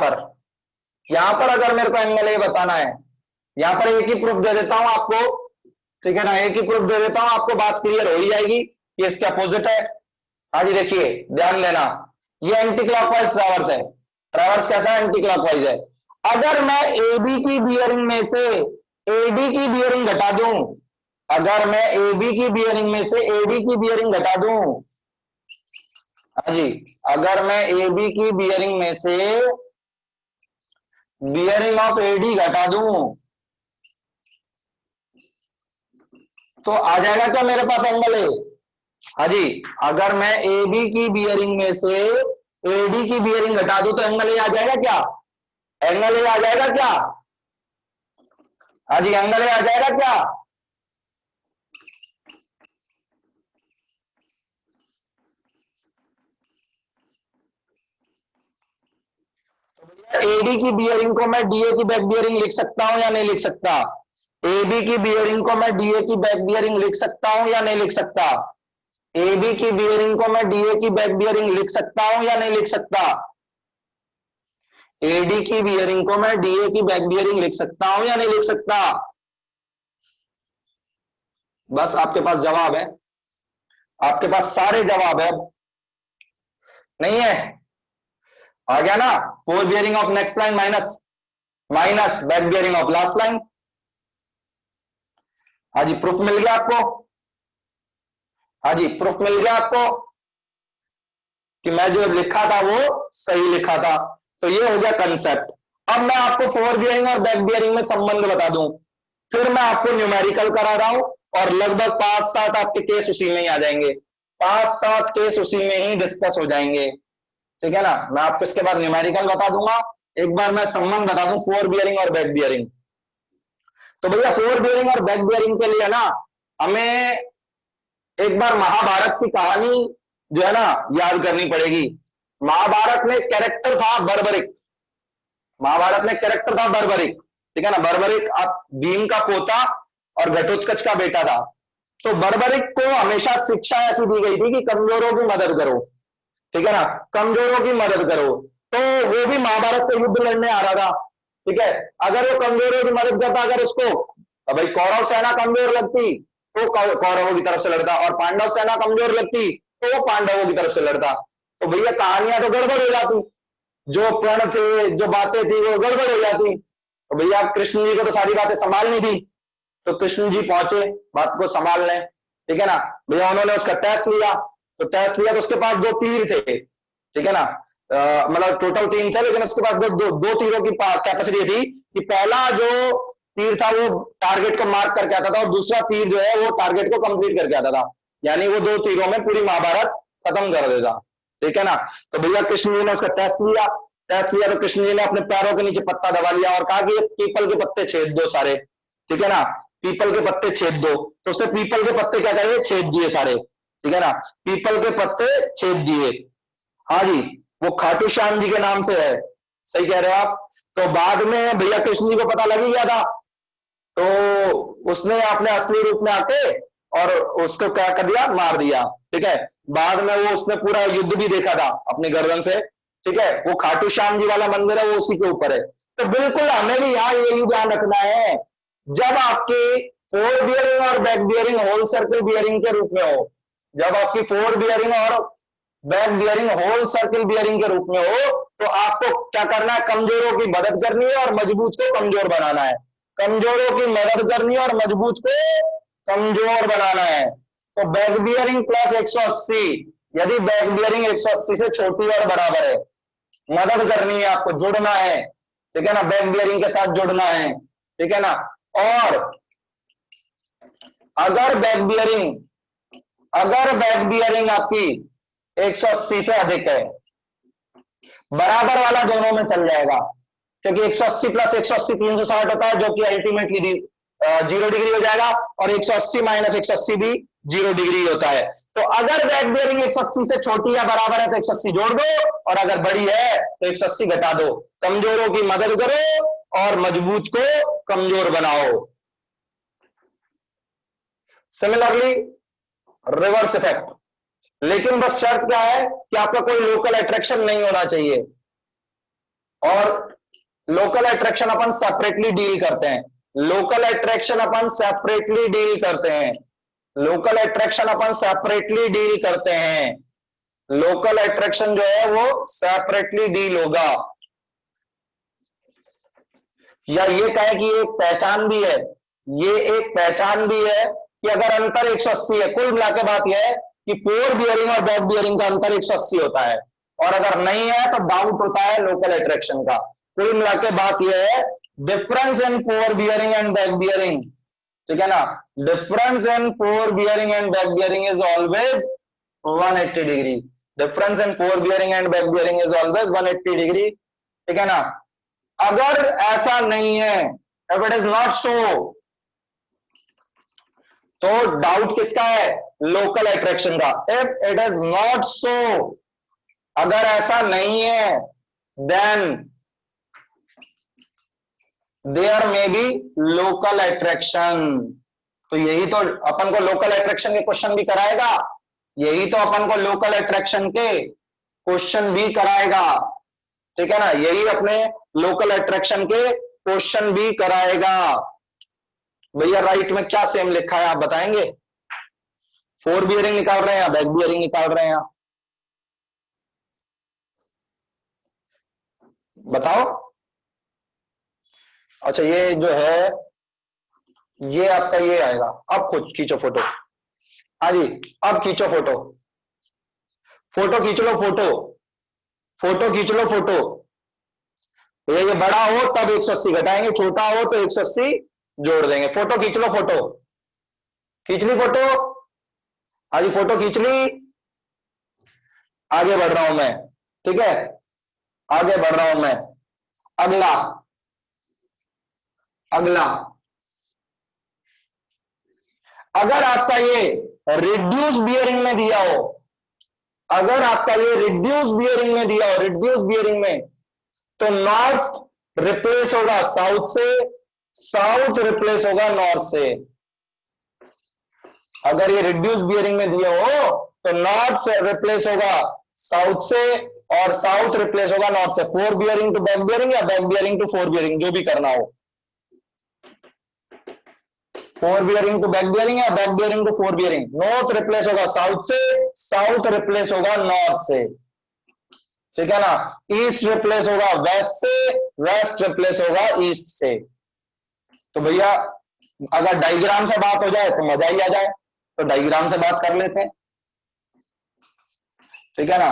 पर अगर मेरे को एंगल ए बताना है, यहां पर एक ही प्रूफ दे देता हूं आपको, ठीक है ना, एक ही प्रूफ दे देता हूं आपको, बात क्लियर हो ही जाएगी। ये इसके अपोजिट है। हाँ जी देखिए, ध्यान देना, ये एंटी क्लॉकवाइज ट्रैवर्स है। ट्रैवर्स कैसा है, एंटी क्लॉकवाइज है। अगर मैं एबी की बियरिंग में से एडी की बियरिंग घटा दूं, अगर मैं एबी की बियरिंग में से एडी की बियरिंग घटा दूं, हाँ जी अगर मैं एबी की बियरिंग में से बियरिंग ऑफ एडी घटा दूं, तो आ जाएगा क्या मेरे पास एंगल ए। हाँ जी, अगर मैं ए बी की बियरिंग में से एडी की बियरिंग घटा दूं, तो एंगल ए आ जाएगा क्या, एंगल ए आ जाएगा क्या, हाँ जी एंगल ए आ जाएगा क्या। एडी की बियरिंग को मैं डीए की बैक बियरिंग लिख सकता हूं या नहीं लिख सकता, एबी की बियरिंग को मैं डीए की बैक बियरिंग लिख सकता हूं या नहीं लिख सकता, एबी की बियरिंग को मैं डीए की बैक बियरिंग लिख सकता हूं या नहीं लिख सकता, एडी की बियरिंग को मैं डीए की बैक बियरिंग लिख सकता हूं या नहीं लिख सकता। बस आपके पास जवाब है, आपके पास सारे जवाब है। नहीं है, आ गया ना, four bearing of next line minus minus back bearing of last line. हाँ जी प्रूफ मिल गया आपको, हाँ जी प्रूफ मिल गया आपको कि मैं जो लिखा था वो सही लिखा था। तो ये हो गया कंसेप्ट। अब मैं आपको फोर बियरिंग और बैक बियरिंग में संबंध बता दूं, फिर मैं आपको न्यूमेरिकल करा रहा हूं, और लगभग 5-7 आपके केस उसी में ही आ जाएंगे, 5-7 केस उसी में ही डिस्कस हो जाएंगे, ठीक है ना। मैं आपको इसके बाद न्यूमेरिकल बता दूंगा, एक बार मैं संबंध बता दूं फोर बियरिंग और बैक बियरिंग। तो भैया फोर बियरिंग और बैक बियरिंग के लिए ना, हमें एक बार महाभारत की कहानी जो है ना याद करनी पड़ेगी। महाभारत में कैरेक्टर था बर्बरिक, महाभारत में कैरेक्टर था बर्बरिक, ठीक है ना। बर्बरिक भीम का पोता और घटोत्कच का बेटा था। तो बर्बरिक को हमेशा शिक्षा ऐसी दी गई थी कि कमजोरों की मदद करो, ठीक है ना, कमजोरों की मदद करो। तो वो भी महाभारत का युद्ध लड़ने आ रहा था, ठीक है। अगर वो कमजोरों की मदद करता, अगर उसको भाई कौरव सेना कमजोर लगती तो कौरवों की तरफ से लड़ता, और पांडव सेना कमजोर लगती तो वो पांडवों की तरफ से लड़ता। तो भैया कहानियां तो गड़बड़ हो जाती, जो प्रण थे, जो बातें थी वो गड़बड़ हो जाती। तो भैया कृष्ण जी को तो सारी बातें संभालनी थी, तो कृष्ण जी पहुंचे बात को संभालने, ठीक है ना। भैया उन्होंने उसका टेस्ट लिया, तो टेस्ट लिया तो उसके पास 2 तीर थे, ठीक है ना। मतलब टोटल 3 थे, लेकिन उसके पास दो तीरों की कैपेसिटी थी कि पहला जो तीर था वो टारगेट को मार्क करके आता था, और दूसरा तीर जो है वो टारगेट को कंप्लीट करके आता था। यानी वो 2 तीरों में पूरी महाभारत खत्म कर देता, ठीक है ना। तो भैया कृष्ण जी ने उसका टेस्ट लिया, टेस्ट लिया तो कृष्ण जी ने अपने पैरों के नीचे पत्ता दबा लिया और कहा कि ये पीपल के पत्ते छेद दो सारे, ठीक है ना, पीपल के पत्ते छेद दो। तो उसने पीपल के पत्ते क्या करे, छेद दिए सारे, ठीक है ना, पीपल के पत्ते छेद दिए। हाँ जी, वो खाटू श्याम जी के नाम से है, सही कह रहे हो आप। तो बाद में भैया कृष्ण जी को पता लग ही गया था, तो उसने अपने असली रूप में आके और उसको क्या कर दिया, मार दिया, ठीक है। बाद में वो उसने पूरा युद्ध भी देखा था अपने गर्दन से, ठीक है। वो खाटू श्याम जी वाला मंदिर है वो उसी के ऊपर है। तो बिल्कुल हमें भी यहाँ यही ध्यान रखना है, जब आपकी फोर बियरिंग और back bearing whole circle bearing के रूप में हो, जब आपकी फोर बियरिंग और back bearing whole circle bearing के रूप में हो, तो आपको क्या करना है, कमजोरों की मदद करनी है और मजबूत को कमजोर बनाना है। कमजोरों की मदद करनी है और मजबूत को कमजोर बनाना है। तो बैक बियरिंग प्लस 180, यदि बैक बियरिंग 180 से छोटी और बराबर है, मदद करनी है आपको, जुड़ना है, ठीक है ना, बैक बियरिंग के साथ जुड़ना है, ठीक है ना। और अगर बैक बियरिंग अगर बैक बियरिंग आपकी 180 से अधिक है, बराबर वाला दोनों में चल जाएगा, क्योंकि 180 प्लस 180 360 होता है, जो कि अल्टीमेटली 0 डिग्री हो जाएगा, और 180 माइनस 180 भी 0 डिग्री होता है। तो अगर बैक बियरिंग 180 से छोटी या बराबर है तो 180 जोड़ दो, और अगर बड़ी है तो 180 घटा दो। कमजोरों की मदद करो और मजबूत को कमजोर बनाओ। सिमिलरली रिवर्स इफेक्ट, लेकिन बस शर्त क्या है कि आपका कोई लोकल अट्रैक्शन नहीं होना चाहिए, और लोकल अट्रैक्शन अपन सेपरेटली डील करते हैं। लोकल अट्रैक्शन अपन सेपरेटली डील करते हैं। लोकल अट्रैक्शन अपन सेपरेटली डील करते हैं। लोकल अट्रैक्शन जो है वो सेपरेटली डील होगा, या ये कहे कि एक पहचान भी है, ये एक पहचान भी है कि अगर अंतर 180 है, कुल मिलाकर बात यह है कि फोर बियरिंग और बैक बियरिंग का अंतर 180 होता है, और अगर नहीं है तो डाउट होता है लोकल अट्रैक्शन का। कुल मिलाकर बात यह है, difference in fore bearing and back bearing, ठीक है ना, difference in fore bearing and back bearing is always 180 degree. Difference in fore bearing and back bearing is always 180 degree, ठीक है ना। अगर ऐसा नहीं है, if it is not so, तो डाउट किसका है, लोकल अट्रैक्शन का। If it is not so, अगर ऐसा नहीं है, then there may be local attraction. तो यही तो अपन को लोकल अट्रैक्शन के क्वेश्चन भी कराएगा, यही तो अपन को लोकल अट्रैक्शन के क्वेश्चन भी कराएगा, ठीक है ना, यही अपने लोकल अट्रैक्शन के क्वेश्चन भी कराएगा। भैया राइट में क्या सेम लिखा है आप बताएंगे, फोर बियरिंग निकाल रहे हैं या बैक बियरिंग निकाल रहे हैं, बताओ। अच्छा ये जो है, ये आपका ये आएगा, अब खुद खींचो फोटो। हाँ जी, अब खींचो फोटो, फोटो खींच लो, फोटो फोटो खींच लो, फोटो। भैया ये बड़ा हो तब 180 घटाएंगे, छोटा हो तो 180 जोड़ देंगे। फोटो खींच लो, फोटो खींच ली, फोटो। हाँ जी फोटो खींच ली, आगे बढ़ रहा हूं मैं, ठीक है, आगे बढ़ रहा हूं मैं। अगला, अगला, अगर आपका ये रिड्यूस बियरिंग में दिया हो, अगर आपका ये रिड्यूस बियरिंग में दिया हो, रिड्यूस बियरिंग में, तो नॉर्थ रिप्लेस होगा साउथ से, साउथ रिप्लेस होगा नॉर्थ से। अगर ये रिड्यूस बियरिंग में दिए हो तो नॉर्थ से रिप्लेस होगा साउथ से और साउथ रिप्लेस होगा नॉर्थ से। Fore bearing to back bearing या back bearing to fore bearing, जो भी करना हो। Fore bearing to back bearing या back bearing to fore bearing. North replace होगा साउथ से, साउथ रिप्लेस होगा नॉर्थ से, ठीक है ना। ईस्ट रिप्लेस होगा वेस्ट से, वेस्ट रिप्लेस होगा ईस्ट से। तो भैया अगर डायग्राम से बात हो जाए तो मजा ही आ जाए, तो डायग्राम से बात कर लेते हैं, ठीक है ना।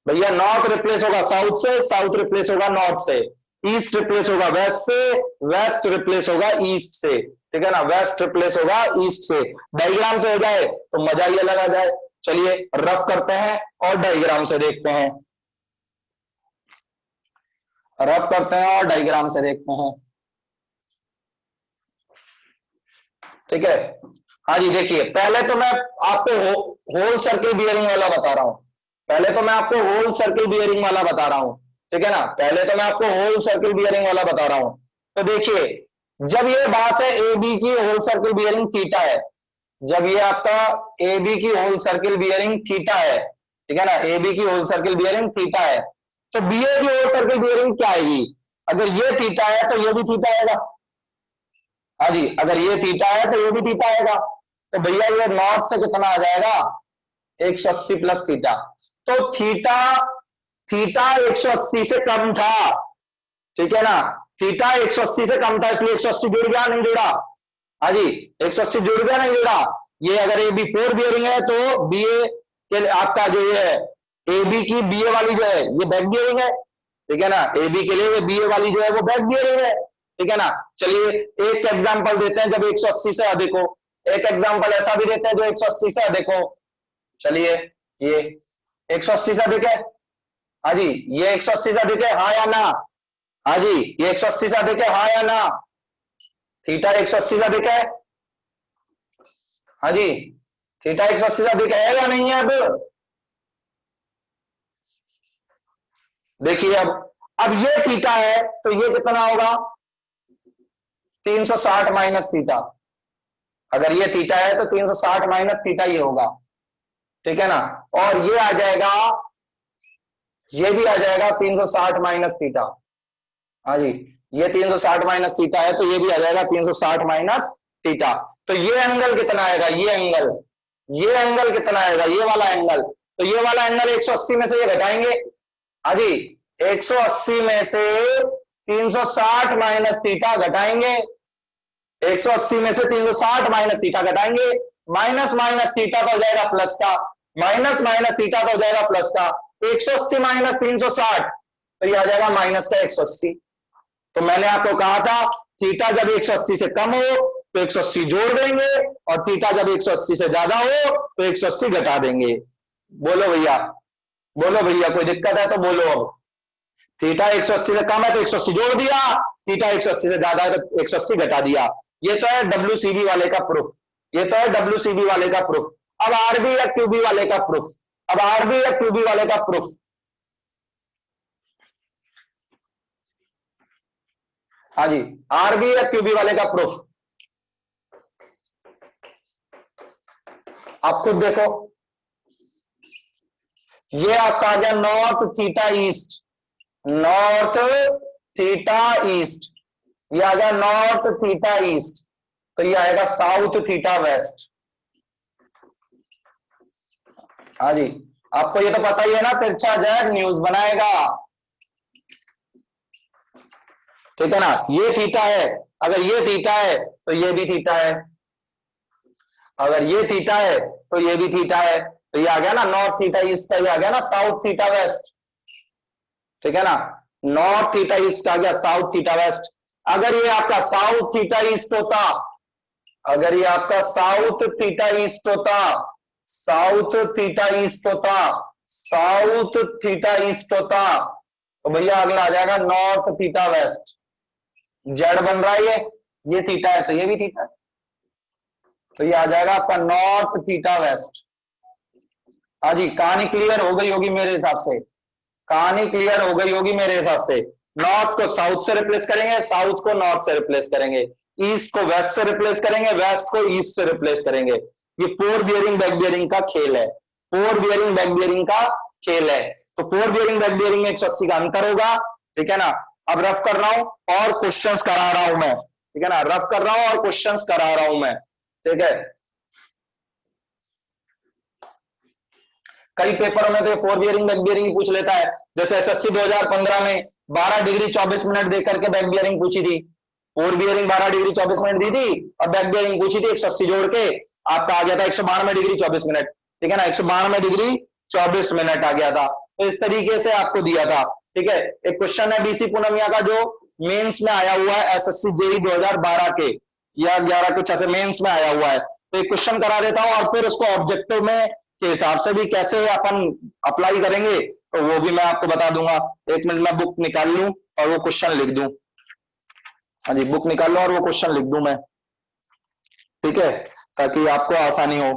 भैया नॉर्थ रिप्लेस होगा साउथ से, साउथ रिप्लेस होगा नॉर्थ से, ईस्ट रिप्लेस होगा वेस्ट से, वेस्ट रिप्लेस होगा ईस्ट से, ठीक है ना। वेस्ट रिप्लेस होगा ईस्ट से। डायग्राम से हो जाए तो मजा ही अलग आ जाए। चलिए रफ करते हैं और डायग्राम से देखते हैं, रफ करते हैं और डायग्राम से देखते हैं, ठीक है। हाँ जी देखिए, पहले तो मैं आपको होल सर्किल बियरिंग वाला बता रहा हूं, पहले तो मैं आपको होल सर्किल बियरिंग वाला बता रहा हूं, ठीक है ना। पहले तो मैं आपको होल सर्किल बियरिंग वाला बता रहा हूं। तो देखिए, जब ये बात है ए बी की होल सर्किल बियरिंग थीटा है, जब ये आपका ए बी की होल सर्किल बियरिंग थीटा है, ठीक है ना, ए बी की होल सर्किल बियरिंग थीटा है, तो बी ए की होल सर्किल बियरिंग क्या आएगी? अगर ये थीटा है तो ये भी थीटा आएगा। हाँ जी, अगर ये थीटा है तो ये भी थीटा आएगा। तो भैया ये नॉर्थ से कितना आ जाएगा? 180 प्लस थीटा। तो थीटा, थीटा 180 से कम था, ठीक है ना। थीटा 180 से कम था, इसलिए 180 जुड़ गया नहीं जुड़ा? हाँ जी, 180 जुड़ गया नहीं जुड़ा? ये अगर ए बी फोर बियरिंग है तो बी ए के आपका जो ये है ए बी की बी ए वाली जो है ये बैक बियरिंग है, ठीक है ना। ए बी के लिए ये बी ए वाली जो है वो बैक बियरिंग है, ठीक है ना। चलिए एक एग्जांपल देते हैं जब 180 से अधिक हो, एक एग्जांपल ऐसा भी देते हैं जो 180 से अधिक हो। चलिए ये 180 से अधिक है, हाँ जी ये 180 से अधिक है, हाँ या ना? हाँ जी ये 180 से अधिक है, हाँ या ना? थीटा 180 से अधिक है, हाँ जी थीटा 180 से अधिक है या नहीं है? अब देखिए, अब ये थीटा है तो ये कितना होगा? 360 माइनस थीटा। अगर ये थीटा है तो 360 माइनस थीटा ये होगा, ठीक है ना। और ये आ जाएगा, ये भी आ जाएगा 360 माइनस थीटा। हाँ जी ये 360 माइनस थीटा है तो ये भी आ जाएगा 360 माइनस थीटा। तो ये एंगल कितना आएगा? ये एंगल, ये एंगल कितना आएगा? ये वाला एंगल। तो ये वाला एंगल 180 में से ये घटाएंगे, हाँ जी 180 में से 360 माइनस थीटा घटाएंगे, 180 में से 360 माइनस थीटा घटाएंगे, माइनस माइनस थीटा तो हो जाएगा प्लस का, माइनस माइनस थीटा तो हो जाएगा प्लस का। 180 माइनस 360 तो ये आ जाएगा माइनस का 180। तो मैंने आपको कहा था थीटा जब 180 से कम हो तो 180 जोड़ देंगे और थीटा जब 180 से ज्यादा हो तो 180 घटा देंगे। बोलो भैया, बोलो भैया, कोई दिक्कत है तो बोलो। अब थीटा 180 से कम है तो 180 जोड़ दिया, थीटा 180 से ज्यादा है तो 180 घटा दिया। ये तो है WCB वाले का प्रूफ, ये तो है WCB वाले का प्रूफ। अब आरबी या क्यूबी वाले का प्रूफ, अब आरबी या क्यूबी वाले का प्रूफ। हाँ जी आरबी या क्यूबी वाले का प्रूफ आप खुद देखो। ये आपका आ गया north theta east, north theta east, ये आ गया नॉर्थ थीटा ईस्ट, तो ये आएगा साउथ थीटा वेस्ट। हाँ जी आपको ये तो पता ही है ना, तिरछा जेड न्यूज बनाएगा, ठीक है ना। ये थीटा है, अगर ये थीटा है तो ये भी थीटा है, अगर ये थीटा है तो ये भी थीटा है, तो ये आ गया ना नॉर्थ थीटा ईस्ट का, ये आ गया ना साउथ थीटा वेस्ट, ठीक है ना। नॉर्थ थीटा ईस्ट आ गया साउथ थीटा वेस्ट। अगर ये आपका साउथ थीटा ईस्ट होता, अगर ये आपका साउथ थीटा ईस्ट होता, साउथ थीटा ईस्ट होता, साउथ थीटा ईस्ट होता, तो भैया अगला आ जाएगा नॉर्थ थीटा वेस्ट। जेड बन रहा है ये थीटा है तो ये भी थीटा है, तो ये आ जाएगा आपका नॉर्थ थीटा वेस्ट। हाँ जी, कहानी क्लियर हो गई होगी मेरे हिसाब से, कहानी क्लियर हो गई होगी मेरे हिसाब से। नॉर्थ को साउथ से रिप्लेस करेंगे, साउथ को नॉर्थ से रिप्लेस करेंगे, ईस्ट को वेस्ट से रिप्लेस करेंगे, वेस्ट को ईस्ट से रिप्लेस करेंगे। ये फोर बियरिंग बैक बियरिंग का खेल है, फोर बियरिंग बैक बियरिंग का खेल है। तो फोर बियरिंग बैक बियरिंग में 180 का अंतर होगा, ठीक है ना। अब रफ कर रहा हूं और क्वेश्चंस करा रहा हूं मैं, ठीक है ना, रफ कर रहा हूं और क्वेश्चंस करा रहा हूं मैं, ठीक है। कई पेपरों में तो फोर बियरिंग बैक बियरिंग ही पूछ लेता है, जैसे एसएससी 2015 में 12 डिग्री 24 मिनट देकर के बैक बियरिंग पूछी थी, फोर बियरिंग 12 डिग्री 24 मिनट दी थी और बैक बियरिंग पूछी थी 180 जोड़ के, आपका आ गया था 192 डिग्री 24 मिनट, ठीक है ना, 192 डिग्री 24 मिनट आ गया था। तो इस तरीके से आपको दिया था, ठीक है। एक क्वेश्चन है बीसी पूनमिया का जो मेंस में आया हुआ है, एसएससी जेई 2012 के या 11 कुछ ऐसे मेंस में आया हुआ है। तो एक क्वेश्चन करा देता हूं और फिर उसको ऑब्जेक्टिव में के हिसाब से भी कैसे अपन अप्लाई करेंगे तो वो भी मैं आपको बता दूंगा। एक मिनट में बुक निकाल लूं और वो क्वेश्चन लिख दूं। हाँ जी, बुक निकाल लो और वो क्वेश्चन लिख दूं मैं, ठीक है, ताकि आपको आसानी हो।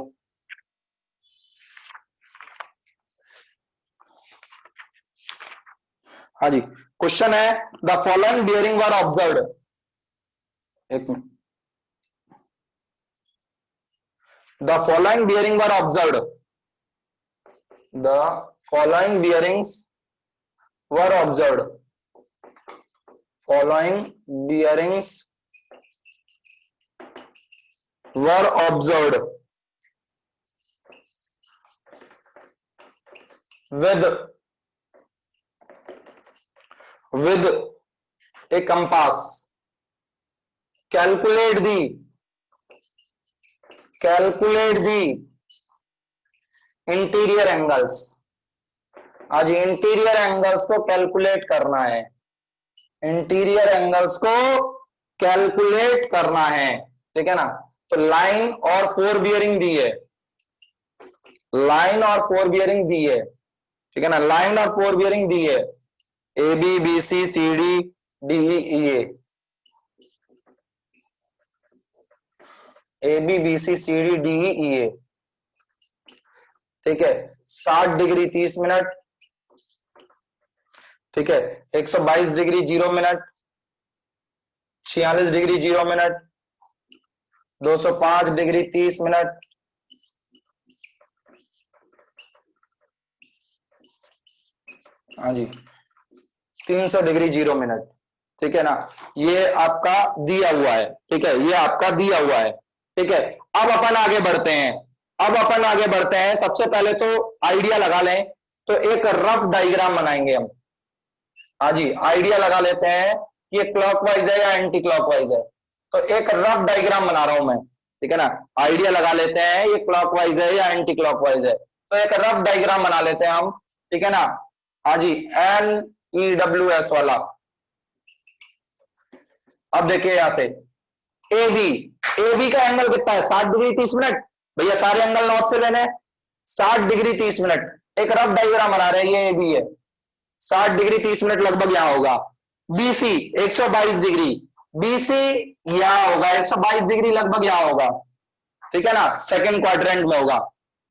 हाँ जी, क्वेश्चन है the following bearing were observed. एक minute, the following bearing were observed, the following bearings were observed, following bearings were observed with a compass, calculate the interior angles. आज इंटीरियर एंगल्स को कैलकुलेट करना है, interior angles को calculate करना है, ठीक है ना। तो लाइन और फोर बियरिंग दी है, लाइन और फोर बियरिंग दी है, ठीक है ना, लाइन और फोर बियरिंग दी है, A B B C C D D E A B B C C D D E A, ठीक है। 60 डिग्री 30 मिनट, ठीक है, 122 degree 0 minute, 46 degree 0 minute, 205 degree 30 minute, हाँ जी 300 डिग्री 0 मिनट, ठीक है ना। ये आपका दिया हुआ है, ठीक है, ये आपका दिया हुआ है, ठीक है। अब अपन आगे बढ़ते हैं, अब अपन आगे बढ़ते हैं। सबसे पहले तो आइडिया लगा लें, तो एक रफ डायग्राम बनाएंगे हम। हाँ जी, आइडिया लगा लेते हैं कि ये क्लॉकवाइज है या एंटी क्लॉकवाइज है। तो एक रफ डायग्राम बना रहा हूं मैं, ठीक है ना। आइडिया लगा लेते हैं ये क्लॉकवाइज है या एंटी क्लॉकवाइज है। तो एक रफ डायग्राम बना लेते हैं हम, ठीक है ना। हाँ जी, NEWS वाला। अब देखिए यहां से ए बी का एंगल कितना है, 60 डिग्री 30 मिनट। भैया सारे एंगल नॉर्थ से लेने, 60 डिग्री 30 मिनट। एक रफ डायग्राम बना रहे हैं, ये ए बी है, 60 डिग्री 30 मिनट लगभग यहां होगा। बीसी 122 डिग्री, बीसी यहां होगा, 122 डिग्री लगभग यहां होगा, ठीक है ना, सेकंड क्वाड्रेंट में होगा,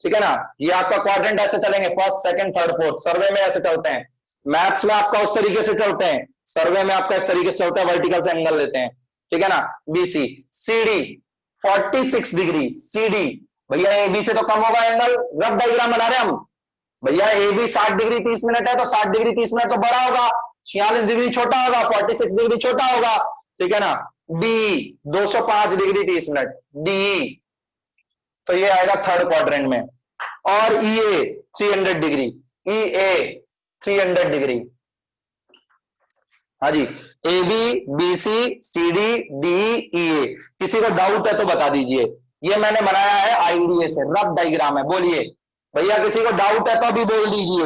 ठीक है ना। ये आपका क्वाड्रेंट ऐसे चलेंगे, फर्स्ट सेकंड थर्ड फोर्थ, सर्वे में ऐसे चलते हैं, मैथ्स में आपका उस तरीके से चलते हैं, सर्वे में आपका इस तरीके से चलता है, वर्टिकल से एंगल लेते हैं, ठीक है ना। बीसी सीडी 46 डिग्री, सीडी भैया ए बी से तो कम होगा एंगल, रफ डायग्राम बना रहे हम। भैया ए बी 60 डिग्री 30 मिनट है तो 60 डिग्री 30 मिनट तो बड़ा होगा, 46 डिग्री छोटा होगा, 46 डिग्री छोटा होगा, ठीक है ना। डी 205 डिग्री 30 मिनट, डी तो ये आएगा थर्ड क्वाड्रेंट में। और ईए 300 डिग्री, ईए 300 डिग्री। हाँ जी, A B B C C D D E A. किसी को डाउट है तो बता दीजिए। ये मैंने बनाया है आईडीए से, रफ डायग्राम है। बोलिए भैया, किसी को डाउट है तो अभी बोल दीजिए।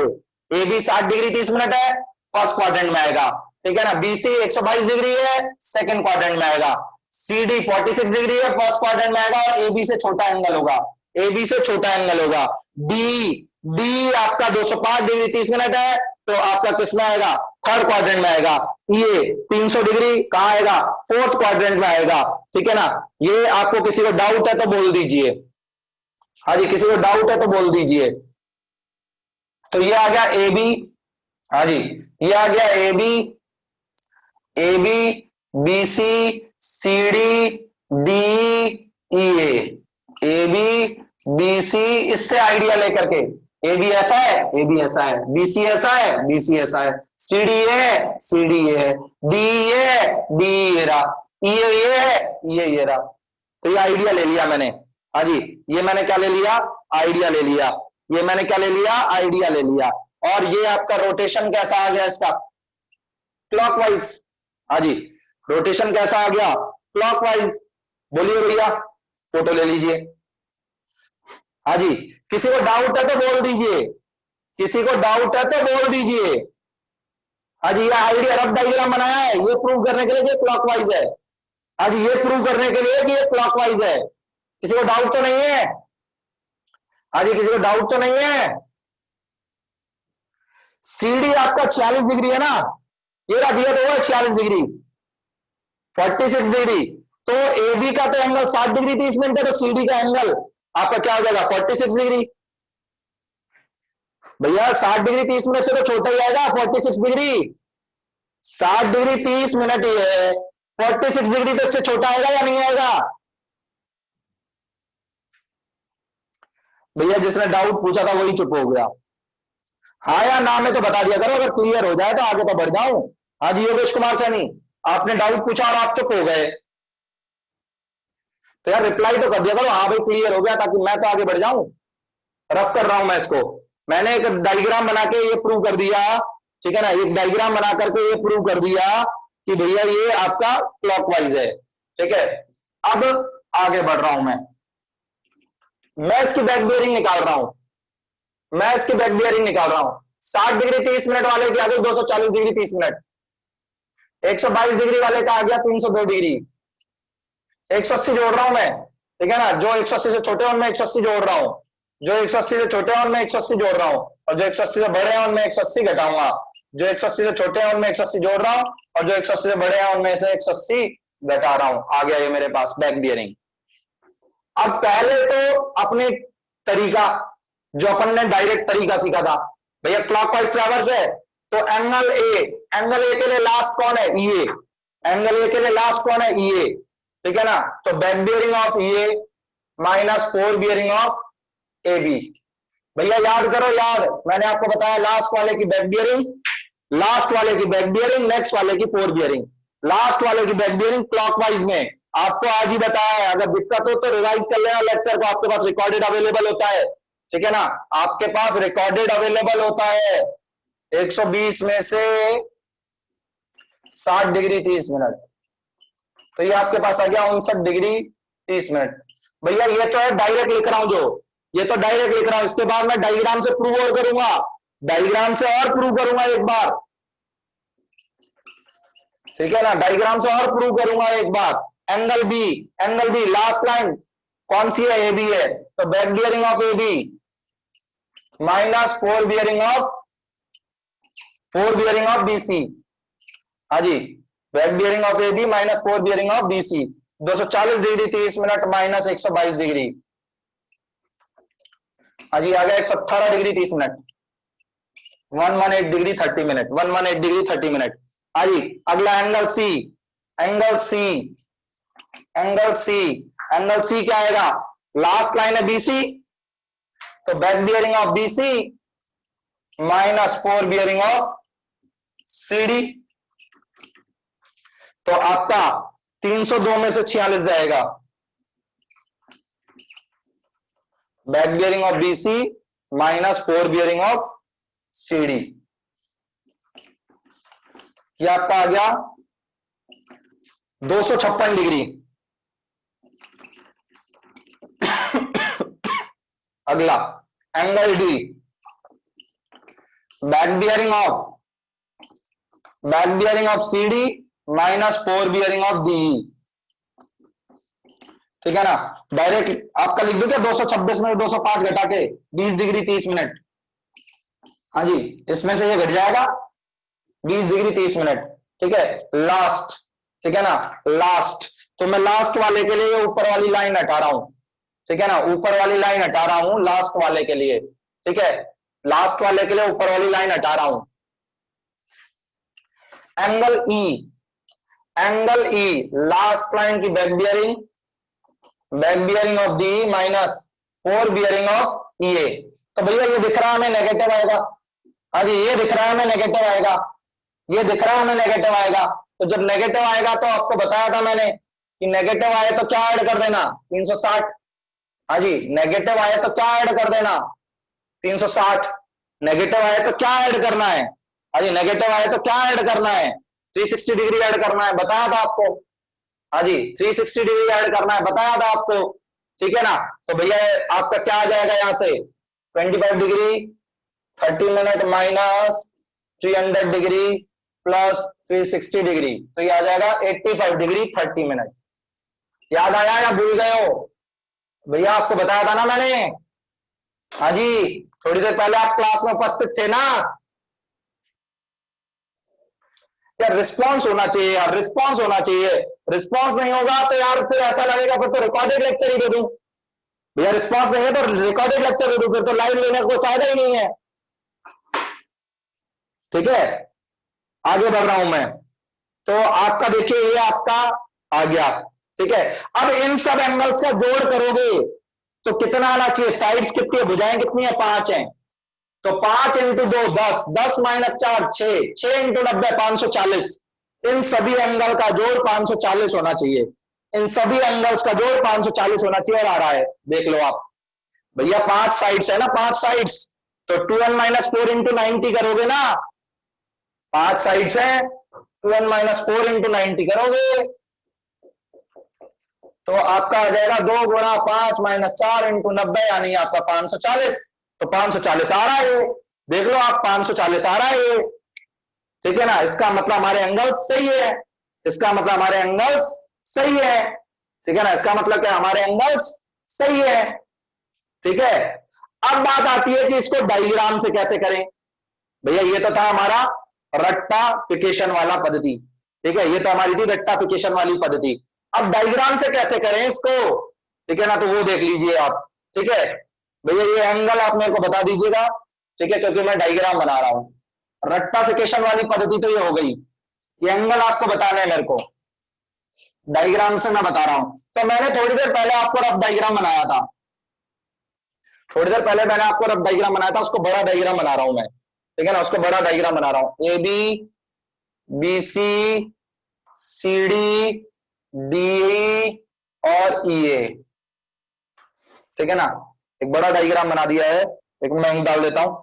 ए बी 60 डिग्री 30 मिनट है, फर्स्ट क्वाड्रेंट में आएगा, ठीक है ना। बीसी 122 डिग्री है, सेकंड क्वाड्रेंट में आएगा। सीडी 46 डिग्री है, फर्स्ट क्वाड्रेंट में आएगा और ए बी से छोटा एंगल होगा, ए बी से छोटा एंगल होगा। डी आपका 205 डिग्री 30 मिनट है तो आपका किस में आएगा, थर्ड क्वाड्रेंट में आएगा। ये 300 डिग्री कहां आएगा, फोर्थ क्वाड्रेंट में आएगा, ठीक है ना। ये आपको किसी को डाउट है तो बोल दीजिए। हाँ जी, किसी को डाउट है तो बोल दीजिए। तो ये आ गया ए बी, हाँ जी, ये आ गया A B, A B, B C, C D, D, E, A B, B C, इससे आइडिया लेकर के ए बी ऐसा है, ए बी ऐसा है, बी सी ऐसा है, बी सी ऐसा है, सी डी ये है, सी डी ये है, डी ये है, डी ये रहा, ई ये है, ये रहा। तो ये आइडिया ले लिया मैंने, हाँ जी, ये मैंने क्या ले लिया, आइडिया ले लिया, ये मैंने क्या ले लिया, आइडिया ले लिया। और ये आपका रोटेशन कैसा आ गया इसका, क्लॉकवाइज, हाँ जी, रोटेशन कैसा आ गया, क्लॉकवाइज। बोलिए भैया, फोटो ले लीजिए, हाँ जी, किसी को डाउट है तो बोल दीजिए, किसी को डाउट है तो बोल दीजिए। हाँ जी, ये आइडिया रफ डायग्राम बनाया है, ये प्रूव करने के लिए कि क्लॉकवाइज है, हाँ जी, ये प्रूव करने के लिए कि ये क्लॉकवाइज है। किसी को डाउट तो नहीं है, हाँ जी, किसी को डाउट तो नहीं है। सीडी आपका 46 डिग्री है ना, ये रहा दिया तो 46 डिग्री, 46 डिग्री। तो ए बी का तो एंगल 60 डिग्री 30 मिनट है, तो सीडी का एंगल आपका क्या हो जाएगा, 46 डिग्री। भैया 60 डिग्री 30 मिनट से तो छोटा ही आएगा 46 डिग्री, 60 डिग्री 30 मिनट ही है, 46 डिग्री तो इससे छोटा आएगा या नहीं आएगा। भैया जिसने डाउट पूछा था वही चुप हो गया, हाँ या ना में तो बता दिया करो, अगर क्लियर हो जाए तो आगे तो बढ़ जाऊं। हाँ जी योगेश कुमार सैनी, आपने डाउट पूछा और आप चुप हो गए, तो यार रिप्लाई तो कर दिया करो, हाँ भाई क्लियर हो गया, ताकि मैं तो आगे बढ़ जाऊं। रफ कर रहा हूं मैं इसको, मैंने एक डायग्राम बना के ये प्रूव कर दिया, ठीक है ना, एक डायग्राम बना करके ये प्रूव कर दिया कि भैया ये आपका क्लॉकवाइज है, ठीक है। अब आगे बढ़ रहा हूं मैं इसकी बैक बियरिंग निकाल रहा हूं, मैं इसकी बैक बियरिंग निकाल रहा हूं। 60 डिग्री 30 मिनट वाले की आ गई 240 डिग्री 30 मिनट, 122 डिग्री वाले का आ गया 302 डिग्री, 180 जोड़ रहा हूं मैं, ठीक है ना, जो 180 से छोटे हैं उनमें 180 जोड़ रहा हूं, जो 180 से छोटे हैं उनमें 180 जोड़ रहा हूं, और जो 180 से बड़े हैं उनमें 180 घटाऊंगा, जो 180 से छोटे हैं उनमें 180 जोड़ रहा हूं, और जो 180 से बड़े हैं उनमें से 180 घटा रहा हूं। आ गया ये मेरे पास बैक बियरिंग। अब पहले तो अपने तरीका जो अपन ने डायरेक्ट तरीका सीखा था, भैया क्लॉकवाइज ट्रैवर्स है तो एंगल ए के लिए लास्ट कौन है, ई, एंगल ए के लिए लास्ट कौन है, ई, ठीक है ना। तो back bearing of E minus fore bearing of A B. भैया याद करो, याद, मैंने आपको बताया लास्ट वाले की बैक बियरिंग, लास्ट वाले की बैक बियरिंग, नेक्स्ट वाले की फोर बियरिंग, लास्ट वाले की बैक बियरिंग क्लॉकवाइज में आपको आज ही बताया है। अगर दिक्कत हो तो रिवाइज कर लेना लेक्चर को, आपके पास रिकॉर्डेड अवेलेबल होता है, ठीक है ना, आपके पास रिकॉर्डेड अवेलेबल होता है। 120 में से 60 डिग्री 30 मिनट, तो ये आपके पास आ गया 59 डिग्री 30 मिनट। भैया ये तो है डायरेक्ट लिख रहा हूं, जो ये तो डायरेक्ट लिख रहा हूं, इसके बाद मैं डायग्राम से प्रूव और करूंगा, डायग्राम से और प्रूव करूंगा एक बार, ठीक है ना, डायग्राम से और प्रूव करूंगा एक बार। एंगल बी लास्ट लाइन कौन सी है, ए बी है, तो back bearing of A B minus fore bearing of B C, हाँ जी, back bearing of A B minus fore bearing of B C, 240 degree 30 minute minus 122 degree, हाँ जी, आ गया 118 degree 30 minute, 118 degree 30 minute, 118 degree 30 minute. हाँ जी, अगला angle C, angle सी क्या आएगा, लास्ट लाइन है बीसी, तो back bearing of BC minus fore bearing of CD, तो आपका 302 में से 46 जाएगा। Back bearing of BC minus fore bearing of CD, ये आपका आ गया 256 डिग्री। अगला angle D, back bearing of CD minus fore bearing of D, ठीक है ना। डायरेक्ट आपका लिख दो क्या, 226 में 205 घटा के 20 डिग्री 30 मिनट, हाँ जी, इसमें से ये घट जाएगा 20 डिग्री 30 मिनट, ठीक है, लास्ट, ठीक है ना, लास्ट, तो मैं लास्ट वाले के लिए ऊपर वाली लाइन हटा रहा हूं, ठीक है ना, ऊपर वाली लाइन हटा रहा हूं लास्ट वाले के लिए, ठीक है। लास्ट वाले के लिए ऊपर वाली लाइन हटा रहा हूं। एंगल ई लास्ट लाइन की back bearing of D minus 4 bearing of E A. तो भैया ये दिख रहा है हमें नेगेटिव आएगा। हाँ जी, ये दिख रहा है हमें नेगेटिव आएगा, ये दिख रहा है हमें नेगेटिव आएगा। तो जब नेगेटिव आएगा तो आपको बताया था मैंने कि नेगेटिव आए तो क्या ऐड कर देना, 360। हाँ जी, नेगेटिव आए तो क्या ऐड कर देना, 360। नेगेटिव आए तो क्या ऐड करना है, हाँ जी, नेगेटिव आए तो क्या ऐड करना है, 360 डिग्री ऐड करना है, बताया था आपको। हाँ जी, 360 डिग्री ऐड करना है, बताया था आपको, ठीक है ना। तो भैया आपका क्या आ जाएगा यहां से, 25 degree 30 minute minus 300 degree plus 360 degree, तो ये आ जाएगा 85 डिग्री 30 मिनट। याद आया या भूल गए हो? भैया आपको बताया था ना मैंने। हाँ जी, थोड़ी देर पहले आप क्लास में उपस्थित थे ना। यार रिस्पॉन्स होना चाहिए, यार रिस्पॉन्स होना चाहिए। रिस्पॉन्स नहीं होगा तो यार फिर ऐसा लगेगा फिर तो रिकॉर्डेड लेक्चर ही दे दूं। भैया रिस्पॉन्स नहीं है तो रिकॉर्डेड लेक्चर दे दूं, फिर तो लाइव लेने का कोई फायदा ही नहीं है। ठीक है, आगे बढ़ रहा हूं मैं। तो आपका देखिए ये आपका आ गया, ठीक है। अब इन सब एंगल्स का जोड़ करोगे तो कितना आना चाहिए, साइड्स कितनी है, भुजाएं कितनी है, 5 है। तो 5 इंटू 2 10, 10 माइनस 4 6 इंटू 90 540। इन सभी एंगल का जोड़ 540 होना चाहिए, इन सभी एंगल्स का जोड़ 540 होना चाहिए। और आ रहा है, देख लो आप भैया, 5 साइड्स है ना, 5 साइड्स। तो 2n माइनस 4 इंटू 90 करोगे ना, 5 साइड्स है, 2n माइनस 4 इंटू 90 करोगे तो आपका आ जाएगा 2 गुणा 5 माइनस 4 इंटू 90, यानी आपका 540। तो 540 आ रहा है, देख लो आप, 540 आ रहा है, ठीक है ना। इसका मतलब हमारे एंगल्स सही है, इसका मतलब हमारे एंगल्स सही है, ठीक है ना। इसका मतलब क्या, हमारे एंगल्स सही है, ठीक है। अब बात आती है कि इसको डायग्राम से कैसे करें। भैया ये तो था हमारा रट्टाफिकेशन वाला पद्धति, ठीक है, ये तो हमारी थी रट्टाफिकेशन वाली पद्धति। अब डायग्राम से कैसे करें इसको, ठीक है ना, तो वो देख लीजिए आप, ठीक है। भैया ये एंगल आप मेरे को बता दीजिएगा, ठीक है, क्योंकि मैं डायग्राम बना रहा हूं। रट्टाफिकेशन वाली पद्धति तो ये हो गई, ये एंगल आपको बताना है मेरे को, डायग्राम से मैं बता रहा हूं। तो मैंने थोड़ी देर पहले आपको रफ डायग्राम बनाया था, थोड़ी देर पहले मैंने आपको रफ डायग्राम बनाया था, उसको बड़ा डायग्राम बना रहा हूं मैं, ठीक है ना, उसको बड़ा डायग्राम बना रहा हूं। A B, B C, C D, D और ई ए, ठीक है ना, एक बड़ा डायग्राम बना दिया है। एक मैं यहीं डाल देता हूं,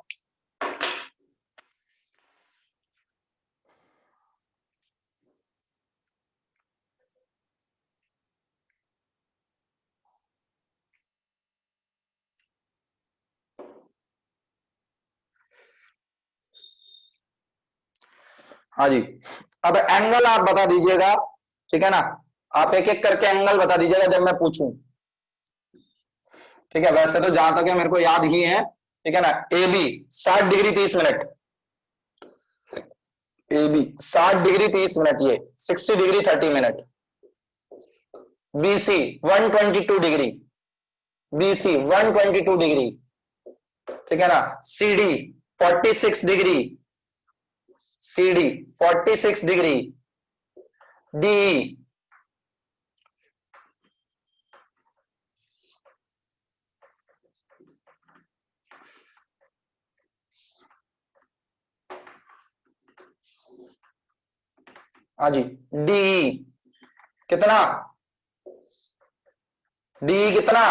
हाँ जी। अब एंगल आप बता दीजिएगा, ठीक है ना, आप एक एक करके एंगल बता दीजिएगा जब मैं पूछूं, ठीक है। वैसे तो जहां तक है मेरे को याद ही है, ठीक है ना। A B 60 degree 30 minute, A B 60 degree 30 minute, ये 60 degree 30 minute. B C 122 degree, B C 122 degree, ठीक है ना। C D 46 degree, C D 46 degree. D हाँ जी, डी कितना, डी कितना,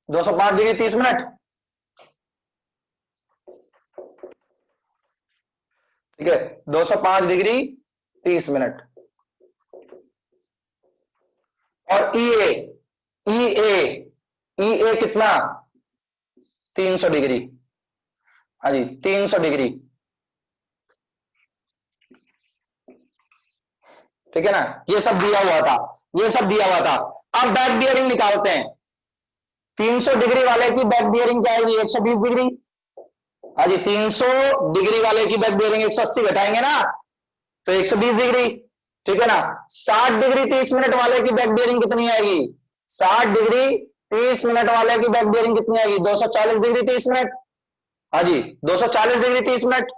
205 डिग्री 30 मिनट, ठीक है, 205 डिग्री 30 मिनट। और ई ए, ई ए, ई ए कितना, 300 डिग्री, हाँ जी 300 डिग्री, ठीक है ना। ये सब दिया हुआ था, ये सब दिया हुआ था। अब बैक बियरिंग निकालते हैं। 300 डिग्री वाले की बैक बियरिंग क्या आएगी, 120 डिग्री, हाँ जी। 300 डिग्री वाले की बैक बियरिंग 180 घटाएंगे ना, तो 120 डिग्री, ठीक है ना। 60 डिग्री 30 मिनट वाले की बैक बियरिंग कितनी आएगी, 60 डिग्री 30 मिनट वाले की बैक बियरिंग कितनी आएगी, 240 डिग्री 30 मिनट, हाँ जी 240 डिग्री 30 मिनट,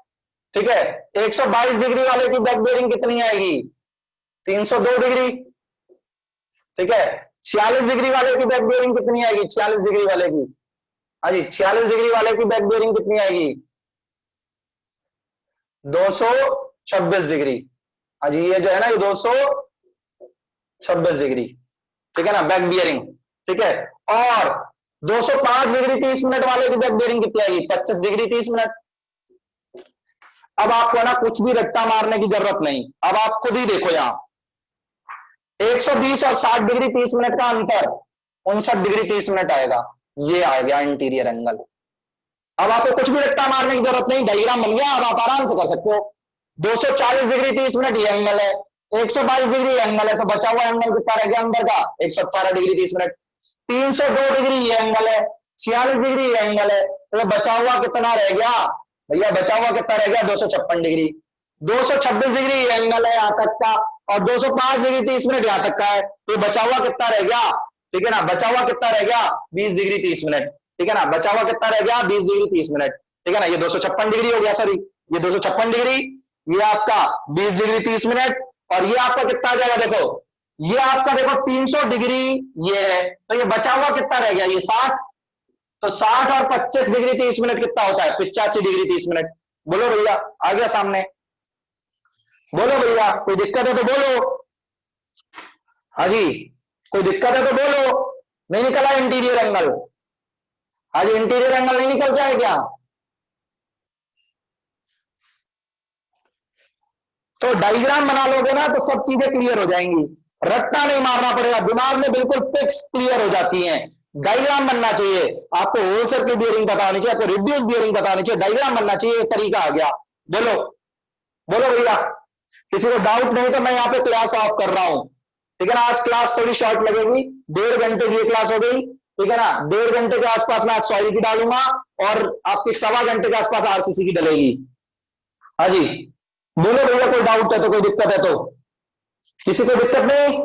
ठीक है। 122 डिग्री वाले की बैक बेयरिंग कितनी आएगी? 302 डिग्री, ठीक है। 46 डिग्री वाले की बैक बेयरिंग कितनी आएगी? 46 डिग्री वाले की, हाँ जी 46 डिग्री वाले की बैक बेयरिंग कितनी आएगी? 226 डिग्री, हाँ जी ये जो है ना ये 226 डिग्री, ठीक है ना बैक बियरिंग, ठीक है। और 205 डिग्री 30 मिनट वाले की बैक बियरिंग कितनी आएगी? 25 डिग्री 30 मिनट। अब आपको ना कुछ भी रट्टा मारने की जरूरत नहीं, अब आप खुद ही देखो यहां 120 और 60 डिग्री 30 मिनट का अंतर 59 डिग्री 30 मिनट आएगा, ये आ गया इंटीरियर एंगल। अब आपको कुछ भी रट्टा मारने की जरूरत नहीं, डायग्राम बन गया, अब आप आराम से कर सकते हो। 240 डिग्री 30 मिनट ये एंगल है, 122 डिग्री एंगल है, तो बचा हुआ एंगल कितना रह गया अंदर का? 118 डिग्री 30 मिनट। 302 डिग्री ये एंगल है, 46 डिग्री ये एंगल है, तो बचा हुआ कितना रह गया भैया? बचा हुआ कितना रह गया? 256 डिग्री। 226 डिग्री ये एंगल है यहां तक का, और 205 डिग्री 30 मिनट यहां तक का है, तो बचा हुआ कितना रह गया? ठीक है ना, बचा हुआ कितना रह गया? 20 डिग्री 30 मिनट, ठीक है ना, बचा हुआ कितना रह गया? 20 डिग्री 30 मिनट, ठीक है ना। ये 256 डिग्री हो गया, सॉरी ये 256 डिग्री, ये आपका 20 डिग्री 30 मिनट, और ये आपका कितना आ जाएगा? देखो ये आपका देखो 300 डिग्री ये है, तो ये बचा हुआ कितना रह गया? ये 60, तो 60 और 25 डिग्री 30 मिनट कितना होता है? 85 डिग्री 30 मिनट। बोलो भैया, आ गया सामने? बोलो भैया, कोई दिक्कत है तो बोलो। हाँ जी, कोई दिक्कत है तो बोलो। नहीं निकला इंटीरियर एंगल? हाँ जी इंटीरियर एंगल नहीं निकल जाए क्या? तो डायग्राम बना लोगे ना तो सब चीजें क्लियर हो जाएंगी, रट्टा नहीं मारना पड़ेगा, दिमाग में बिल्कुल फिक्स क्लियर हो जाती हैं। डायग्राम बनना चाहिए आपको, होल सर्किल बियरिंग पता होनी चाहिए, आपको रिड्यूस बियरिंग पता होनी चाहिए, डायग्राम बनना चाहिए, तरीका आ गया। बोलो बोलो भैया, किसी को डाउट नहीं तो मैं यहाँ पे क्लास ऑफ कर रहा हूं, ठीक है ना। आज क्लास थोड़ी शॉर्ट लगेगी, 1.5 घंटे की क्लास हो गई, ठीक है ना। 1.5 घंटे के आसपास मैं आज सॉइल की डालूंगा, और आपकी 1.25 घंटे के आसपास आरसीसी की डलेगी। हाँ जी बोलो भैया, कोई डाउट है तो, कोई दिक्कत है तो? किसी को दिक्कत नहीं?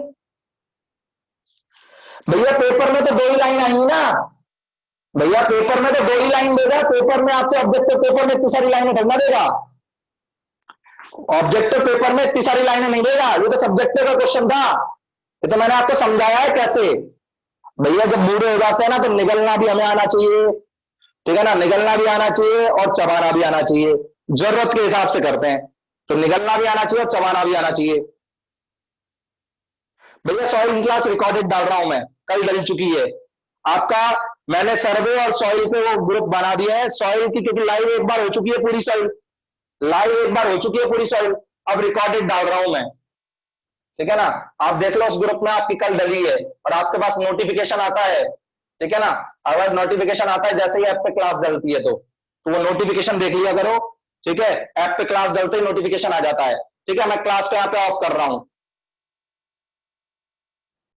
भैया पेपर में तो 2 ही लाइन आई ना, भैया पेपर में तो 2 ही लाइन देगा, पेपर में आपसे ऑब्जेक्टिव पेपर में इतनी सारी लाइनें थोड़ा देगा, ऑब्जेक्टिव पेपर में इतनी सारी लाइनें नहीं देगा, ये तो सब्जेक्टिव का क्वेश्चन था, ये तो मैंने आपको समझाया है कैसे। भैया जब बूढ़े हो जाते हैं ना तो निगलना भी हमें आना चाहिए, ठीक है ना, निगलना भी आना चाहिए और चबाना भी आना चाहिए, जरूरत के हिसाब से करते हैं, तो निगलना भी आना चाहिए और चबाना भी आना चाहिए। भैया सॉइल क्लास रिकॉर्डेड डाल रहा हूं मैं, कल डल चुकी है आपका, मैंने सर्वे और सॉइल के वो ग्रुप बना दिए हैं, सॉइल की क्योंकि लाइव एक बार हो चुकी है पूरी सॉइल, लाइव एक बार हो चुकी है पूरी सॉइल, अब रिकॉर्डेड डाल रहा हूं मैं, ठीक है ना। आप देख लो उस ग्रुप में आपकी कल डली है, और आपके पास नोटिफिकेशन आता है, ठीक है ना, अगर नोटिफिकेशन आता है जैसे ही ऐप पे क्लास डलती है तो वो नोटिफिकेशन देख लिया करो, ठीक है। ऐप पे क्लास डलते ही नोटिफिकेशन आ जाता है, ठीक है। मैं क्लास को यहाँ पे ऑफ कर रहा हूं।